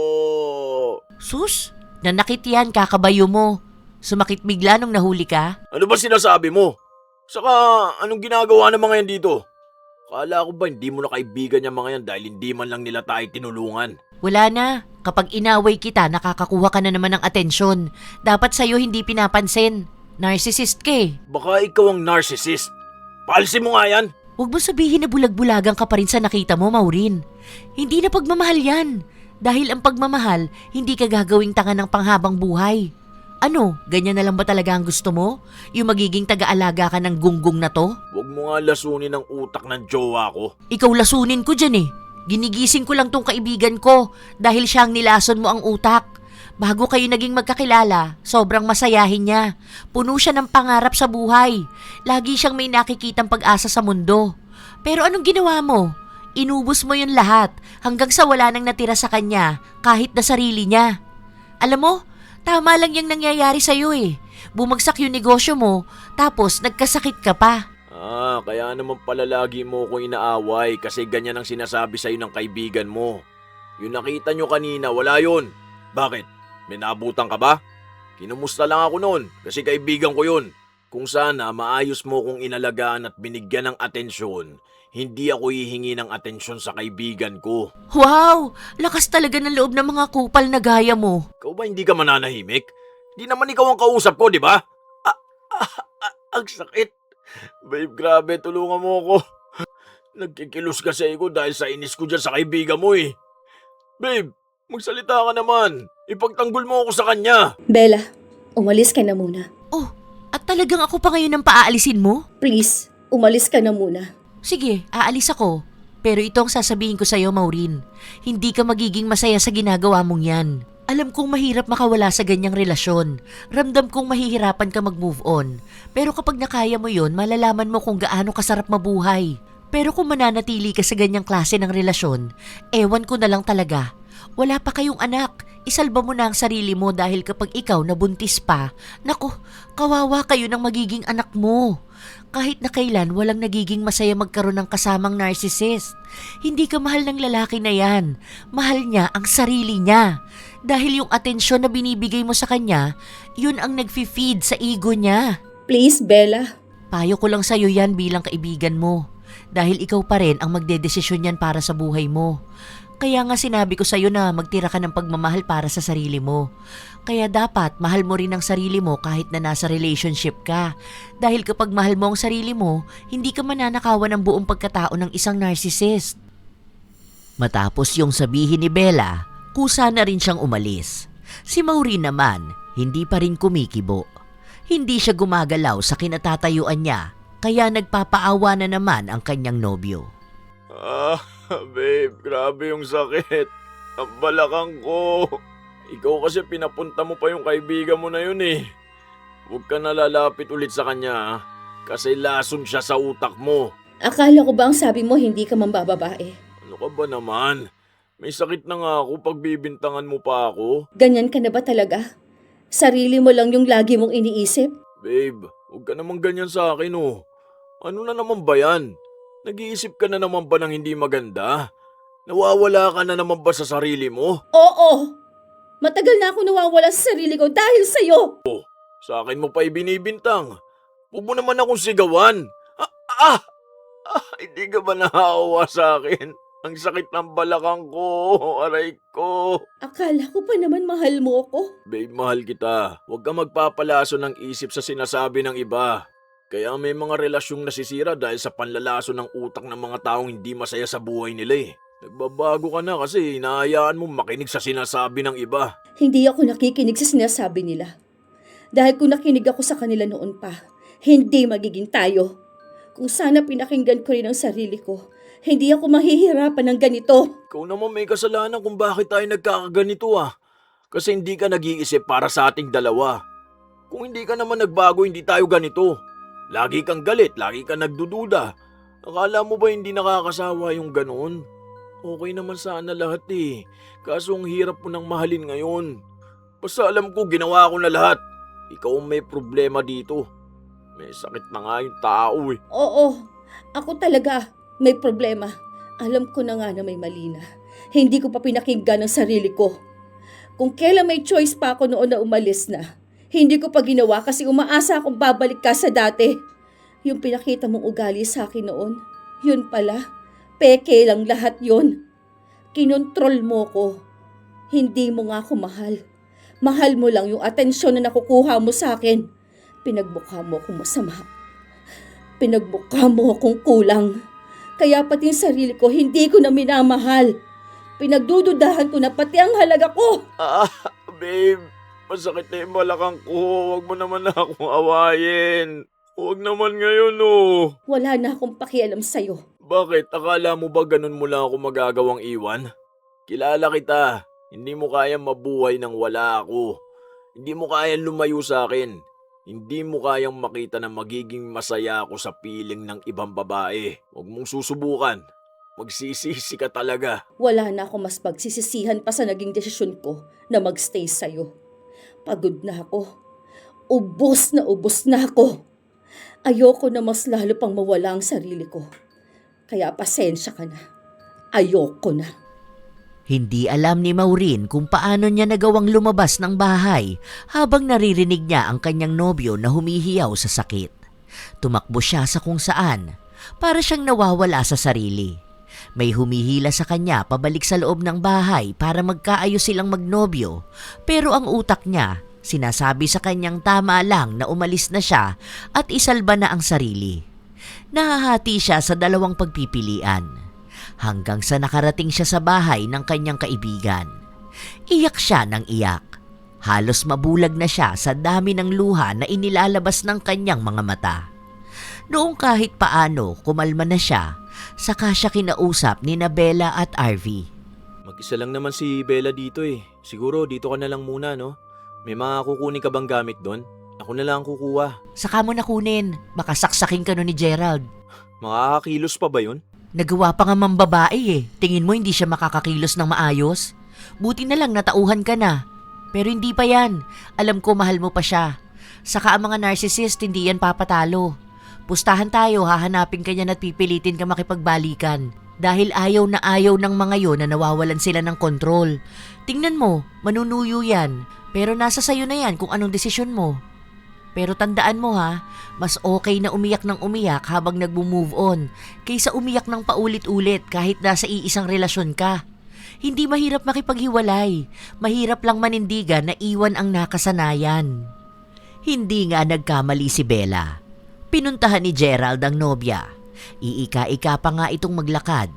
Sus, nanakit yan kakabayo mo. Sumakit bigla nung nahuli ka? Ano ba sinasabi mo? Saka, anong ginagawa ng mga yan dito? Kala ko ba hindi mo na kaibigan yung mga yan dahil hindi man lang nila tayo tinulungan? Wala na. Kapag inaway kita, nakakakuha ka na naman ng atensyon. Dapat sa'yo hindi pinapansin. Narcissist ka eh. Baka ikaw ang narcissist. Palsin mo nga yan. Huwag mo sabihin na bulag-bulagan ka pa rin sa nakita mo, Maureen. Hindi na pagmamahal yan. Dahil ang pagmamahal, hindi ka gagawing tanga ng panghabang buhay. Ano, ganyan na lang ba talaga ang gusto mo? Yung magiging taga-alaga ka ng gunggong na to? Huwag mo nga lasunin ang utak ng jowa ko. Ikaw lasunin ko dyan eh. Ginigising ko lang tong kaibigan ko dahil siyang nilason mo ang utak. Bago kayo naging magkakilala, sobrang masayahin niya. Puno siya ng pangarap sa buhay. Lagi siyang may nakikitang pag-asa sa mundo. Pero anong ginawa mo? Inubos mo yun lahat hanggang sa wala nang natira sa kanya kahit na sarili niya. Alam mo, tama lang yung nangyayari sa'yo eh. Bumagsak yung negosyo mo, tapos nagkasakit ka pa. Kaya naman pala lagi mo akong inaaway kasi ganyan ang sinasabi sa'yo ng kaibigan mo. Yung nakita nyo kanina, wala yun. Bakit? May naabutan ka ba? Kinumusta lang ako noon kasi kaibigan ko yun. Kung sana maayos mo kong inalagaan at binigyan ng atensyon, hindi ako hihingi ng atensyon sa kaibigan ko. Wow! Lakas talaga ng loob ng mga kupal na gaya mo. Ikaw ba hindi ka mananahimik? Di naman ikaw ang kausap ko, di ba? Ang sakit. Babe, grabe, tulungan mo ako. Nagkikilos kasi ako dahil sa inis ko dyan sa kaibigan mo eh. Babe, magsalita ka naman. Ipagtanggol mo ako sa kanya. Bella, umalis ka na muna. Oh, at talagang ako pa ngayon ang paaalisin mo? Please, umalis ka na muna. Sige, aalis ako. Pero ito ang sasabihin ko sa'yo, Maureen. Hindi ka magiging masaya sa ginagawa mong yan. Alam kong mahirap makawala sa ganyang relasyon. Ramdam kong mahihirapan ka mag-move on. Pero kapag nakaya mo yon, malalaman mo kung gaano kasarap mabuhay. Pero kung mananatili ka sa ganyang klase ng relasyon, ewan ko na lang talaga. Wala pa kayong anak. Isalba mo na ang sarili mo dahil kapag ikaw nabuntis pa, nako, kawawa kayo ng magiging anak mo. Kahit na kailan walang nagiging masaya magkaroon ng kasamang narcissist. Hindi ka mahal ng lalaki na yan. Mahal niya ang sarili niya. Dahil yung atensyon na binibigay mo sa kanya, yun ang nagfi-feed sa ego niya. Please, Bella. Payo ko lang sa'yo yan bilang kaibigan mo. Dahil ikaw pa rin ang magdedesisyon yan para sa buhay mo. Kaya nga sinabi ko sa'yo na magtira ka ng pagmamahal para sa sarili mo. Kaya dapat mahal mo rin ang sarili mo kahit na nasa relationship ka. Dahil kapag mahal mo ang sarili mo, hindi ka mananakawan ng buong pagkatao ng isang narcissist. Matapos yung sabihin ni Bella, kusa na rin siyang umalis. Si Maureen naman, hindi pa rin kumikibo. Hindi siya gumagalaw sa kinatatayuan niya, kaya nagpapaawa na naman ang kanyang nobyo. Babe, grabe yung sakit. Ang balakang ko. Ikaw kasi pinapunta mo pa yung kaibigan mo na yun eh. Huwag ka nalalapit ulit sa kanya kasi lason siya sa utak mo. Akala ko ba ang sabi mo hindi ka mambababae? Ano ka ba naman? May sakit na nga ako pag bibintangan mo pa ako. Ganyan ka na ba talaga? Sarili mo lang yung lagi mong iniisip? Babe, huwag ka naman ganyan sa akin oh. Ano na naman ba yan? Nag-iisip ka na naman ba ng hindi maganda? Nawawala ka na naman ba sa sarili mo? Oo! Matagal na ako nawawala sa sarili ko dahil sa'yo! Sa akin mo pa ibinibintang. Huwag mo naman akong sigawan. Hindi ka ba nahawa sa akin? Ang sakit ng balakang ko, aray ko. Akala ko pa naman mahal mo ako. Babe, mahal kita. Huwag kang magpapalaso ng isip sa sinasabi ng iba. Kaya may mga relasyong nasisira dahil sa panlalaso ng utak ng mga taong hindi masaya sa buhay nila eh. Nagbabago ka na kasi inaayaan mo makinig sa sinasabi ng iba. Hindi ako nakikinig sa sinasabi nila. Dahil kung nakinig ako sa kanila noon pa, hindi magiging tayo. Kung sana pinakinggan ko rin ang sarili ko, hindi ako mahihirapan ng ganito. Ikaw naman may kasalanan kung bakit tayo nagkakaganito ah. Kasi hindi ka nag-iisip para sa ating dalawa. Kung hindi ka naman nagbago, hindi tayo ganito. Lagi kang galit, lagi kang nagdududa. Akala mo ba hindi nakakasawa yung ganoon? Okay naman sana lahat eh. Kaso ang hirap mo nang mahalin ngayon. Basta alam ko ginawa ko na lahat. Ikaw ang may problema dito. May sakit na nga yung tao eh. Oo, ako talaga may problema. Alam ko na nga na may mali na. Hindi ko pa pinakinggan ang sarili ko. Kung kailan may choice pa ako noon na umalis na, hindi ko pa ginawa kasi umaasa akong babalik ka sa dati. Yung pinakita mong ugali sa akin noon, yun pala, peke lang lahat yun. Kinontrol mo ko. Hindi mo nga ako mahal. Mahal mo lang yung atensyon na nakukuha mo sa akin. Pinagmukha mo akong masama. Pinagmukha mo akong kulang. Kaya pati yung sarili ko, hindi ko na minamahal. Pinagdududahan ko na pati ang halaga ko. Babe. Masakit na yung balakang ko. Huwag mo naman na akong awayin. Huwag naman ngayon oh. Wala na akong pakialam sa'yo. Bakit? Akala mo ba ganun mo lang ako magagawang iwan? Kilala kita. Hindi mo kayang mabuhay nang wala ako. Hindi mo kayang lumayo sa akin. Hindi mo kayang makita na magiging masaya ako sa piling ng ibang babae. Huwag mong susubukan. Magsisisi ka talaga. Wala na akong mas pagsisisihan pa sa naging desisyon ko na magstay sa'yo. Pagod na ako. Ubos na ako. Ayoko na mas lalo pang mawala ang sarili ko. Kaya pasensya ka na. Ayoko na. Hindi alam ni Maureen kung paano niya nagawang lumabas ng bahay habang naririnig niya ang kanyang nobyo na humihiyaw sa sakit. Tumakbo siya sa kung saan, para siyang nawawala sa sarili. May humihila sa kanya pabalik sa loob ng bahay para magkaayos silang magnobyo, pero ang utak niya sinasabi sa kanyang tama lang na umalis na siya at isalba na ang sarili. Nahahati siya sa dalawang pagpipilian. Hanggang sa nakarating siya sa bahay ng kanyang kaibigan. Iyak siya ng iyak. Halos mabulag na siya sa dami ng luha na inilalabas ng kanyang mga mata. Noong kahit paano kumalma na siya, saka siya kinausap ni Bella at RV. Mag-isa lang naman si Bella dito eh. Siguro dito ka na lang muna, no? May mga kukunin ka bang gamit doon? Ako na lang kukuha. Saka mo na kunin, baka saksakin ka nun ni Gerald. Makakakilos pa ba yun? Nagawa pa nga mambabae eh. Tingin mo hindi siya makakakilos ng maayos? Buti na lang natauhan ka na. Pero hindi pa yan. Alam ko mahal mo pa siya. Saka ang mga narcissist hindi yan papatalo. Pustahan tayo, hahanapin ka niyan at pipilitin ka makipagbalikan. Dahil ayaw ng mga yon na nawawalan sila ng kontrol. Tingnan mo, manunuyo yan. Pero nasa sayo na yan kung anong desisyon mo. Pero tandaan mo ha, mas okay na umiyak ng umiyak habang nagmo-move on kaysa umiyak ng paulit-ulit kahit nasa iisang relasyon ka. Hindi mahirap makipaghiwalay, mahirap lang manindigan na iwan ang nakasanayan. Hindi nga nagkamali si Bella. Pinuntahan ni Gerald ang nobya. Iika-ika pa nga itong maglakad.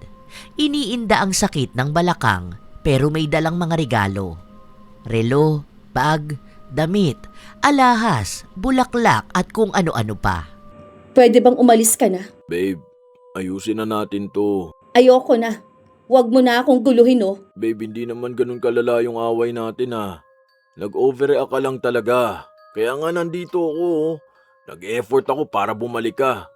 Iniinda ang sakit ng balakang pero may dalang mga regalo. Relo, bag, damit, alahas, bulaklak at kung ano-ano pa. Pwede bang umalis ka na? Babe, ayusin na natin to. Ayoko na. Huwag mo na akong guluhin oh. Babe, hindi naman ganun kalala yung away natin ah. Nag-overreact ka lang talaga. Kaya nga nandito ako oh. Nag-effort ako para bumalik ka.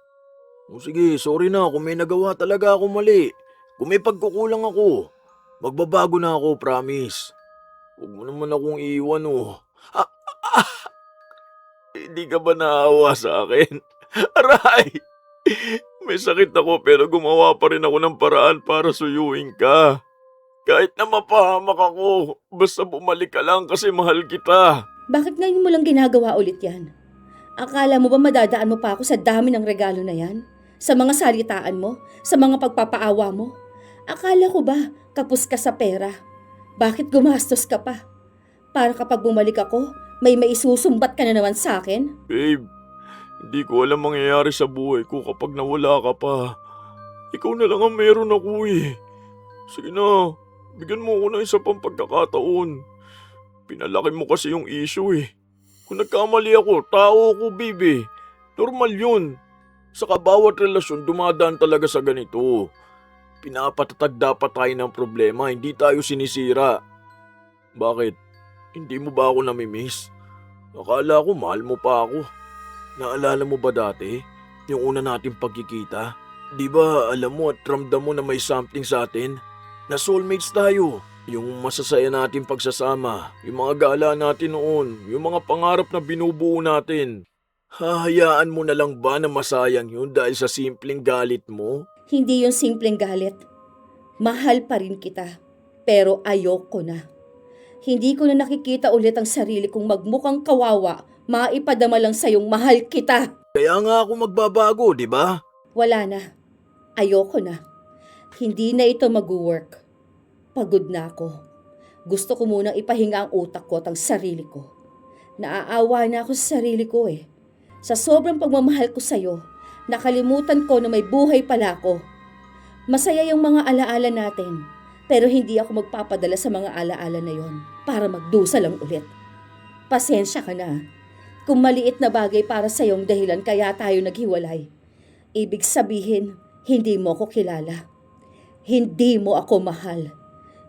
O sige, sorry na kung may nagawa talaga ako mali. Kung may pagkukulang ako, magbabago na ako, promise. Huwag mo naman akong iwan oh. Hindi ka ba naawa sa akin? Aray! May sakit ako pero gumawa pa rin ako ng paraan para suyuin ka. Kahit na mapahamak ako, basta bumalik ka lang kasi mahal kita. Bakit ngayon mo lang ginagawa ulit yan? Akala mo ba madadaan mo pa ako sa dami ng regalo na yan? Sa mga salitaan mo? Sa mga pagpapaawa mo? Akala ko ba kapos ka sa pera? Bakit gumastos ka pa? Para kapag bumalik ako, may maisusumbat ka na naman sa akin? Babe, hindi ko alam mangyayari sa buhay ko kapag nawala ka pa. Ikaw na lang ang meron ako eh. Sige na, bigyan mo ako ng isa pang pagkakataon. Pinalaki mo kasi yung issue eh. Kung nagkamali ako, tao ako, babe. Normal yun. Saka bawat relasyon dumadaan talaga sa ganito. Pinapatatag dapat tayo ng problema, hindi tayo sinisira. Bakit? Hindi mo ba ako namimiss? Akala ko mahal mo pa ako. Naalala mo ba dati? Yung una nating pagkikita? Di ba alam mo at ramdam mo na may something sa atin? Na soulmates tayo. Yung masasaya natin pagsasama. Yung mga gala natin noon. Yung mga pangarap na binubuo natin. Hahayaan mo na lang ba na masayang yun dahil sa simpleng galit mo? Hindi yung simpleng galit. Mahal pa rin kita. Pero ayoko na. Hindi ko na nakikita ulit ang sarili kong magmukhang kawawa, maipadama lang sa'yong mahal kita. Kaya nga ako magbabago, di ba? Wala na. Ayoko na. Hindi na ito mag-work. Pagod na ako. Gusto ko munang ipahinga ang utak ko at ang sarili ko. Naaawa na ako sa sarili ko eh. Sa sobrang pagmamahal ko sa'yo, nakalimutan ko na may buhay pala ako. Masaya yung mga alaala natin. Pero hindi ako magpapadala sa mga alaala na yon para magdusa lang ulit. Pasensya ka na. Kung maliit na bagay para sa iyong dahilan kaya tayo naghiwalay. Ibig sabihin, hindi mo ako kilala. Hindi mo ako mahal.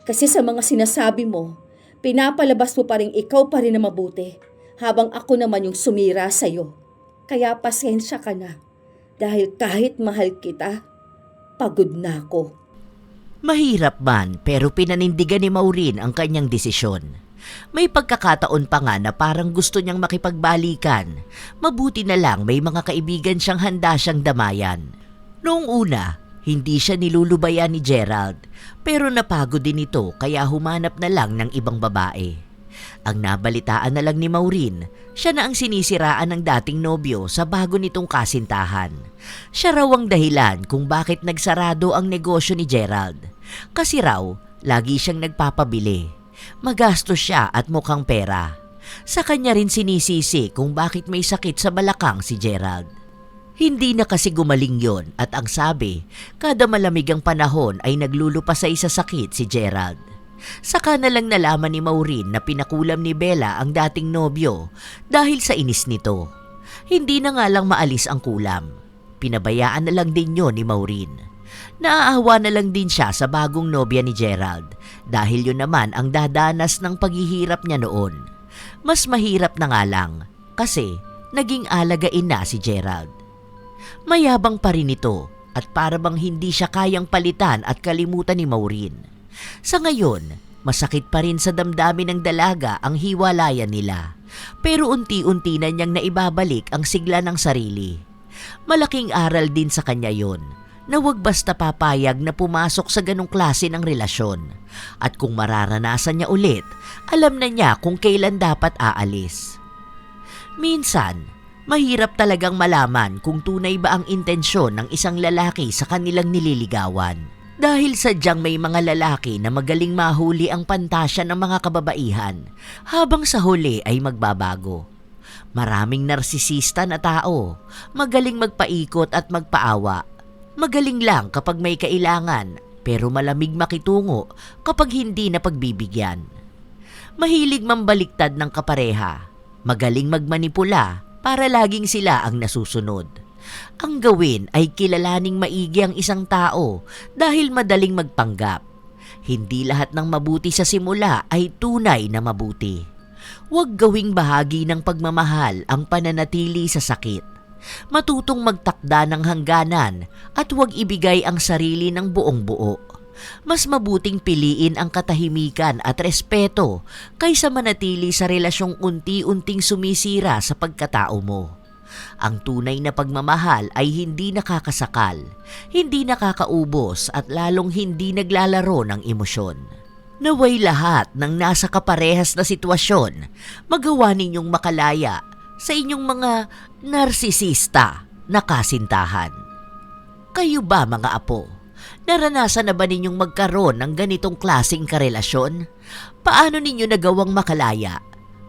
Kasi sa mga sinasabi mo, pinapalabas mo pa rin ikaw pa rin na mabuti, habang ako naman yung sumira sa'yo. Kaya pasensya ka na. Dahil kahit mahal kita, pagod na ako. Mahirap man pero pinanindigan ni Maureen ang kanyang desisyon. May pagkakataon pa nga na parang gusto niyang makipagbalikan. Mabuti na lang may mga kaibigan siyang handa siyang damayan. Noong una, Hindi siya nilulubayan ni Gerald, pero napagod din ito kaya humanap na lang ng ibang babae. Ang nabalitaan na lang ni Maureen, siya na ang sinisiraan ng dating nobyo sa bago nitong kasintahan. Siya raw ang dahilan kung bakit nagsarado ang negosyo ni Gerald. Kasi raw, lagi siyang nagpapabili. Magastos siya at mukhang pera. Sa kanya rin sinisisi kung bakit may sakit sa balakang si Gerald. Hindi na kasi gumaling yon at ang sabi, kada malamig ang panahon ay naglulupasay sa sakit si Gerald. Saka na lang nalaman ni Maureen na pinakulam ni Bella ang dating nobyo dahil sa inis nito. Hindi na nga lang maalis ang kulam. Pinabayaan na lang din yon ni Maureen. Naaawa na lang din siya sa bagong nobya ni Gerald dahil yun naman ang dadanas ng paghihirap niya noon. Mas mahirap na nga lang kasi naging alagain na si Gerald. Mayabang pa rin ito at para bang hindi siya kayang palitan at kalimutan ni Maureen. Sa ngayon, masakit pa rin sa damdamin ng dalaga ang hiwalayan nila. Pero unti-unti na niyang naibabalik ang sigla ng sarili. Malaking aral din sa kanya yon na huwag basta papayag na pumasok sa ganong klase ng relasyon. At kung mararanasan niya ulit, alam na niya kung kailan dapat aalis. Minsan, mahirap talagang malaman kung tunay ba ang intensyon ng isang lalaki sa kanilang nililigawan. Dahil sadyang may mga lalaki na magaling mahuli ang pantasya ng mga kababaihan habang sa huli ay magbabago. Maraming narsisista na tao, magaling magpaikot at magpaawa. Magaling lang kapag may kailangan pero malamig makitungo kapag hindi na pagbibigyan. Mahilig mambaliktad ng kapareha, magaling magmanipula para laging sila ang nasusunod. Ang gawin ay kilalaning maigi ang isang tao dahil madaling magpanggap. Hindi lahat ng mabuti sa simula ay tunay na mabuti. Huwag gawing bahagi ng pagmamahal ang pananatili sa sakit. Matutong magtakda ng hangganan at huwag ibigay ang sarili ng buong buo. Mas mabuting piliin ang katahimikan at respeto kaysa manatili sa relasyong unti-unting sumisira sa pagkatao mo. Ang tunay na pagmamahal ay hindi nakakasakal, hindi nakakaubos at lalong hindi naglalaro ng emosyon. Naway lahat ng nasa kaparehas na sitwasyon magawa ninyong makalaya sa inyong mga narsisista na kasintahan. Kayo ba mga apo? Naranasan na ba ninyong magkaroon ng ganitong klaseng karelasyon? Paano ninyo nagawang makalaya?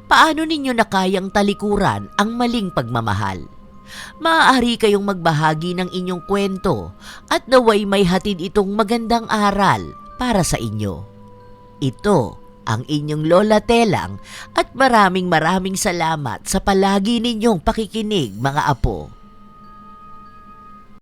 Paano ninyo nakayang talikuran ang maling pagmamahal? Maaari kayong magbahagi ng inyong kwento at naway may hatid itong magandang aral para sa inyo. Ito ang inyong Lola Telang at maraming salamat sa palagi ninyong pakikinig mga apo.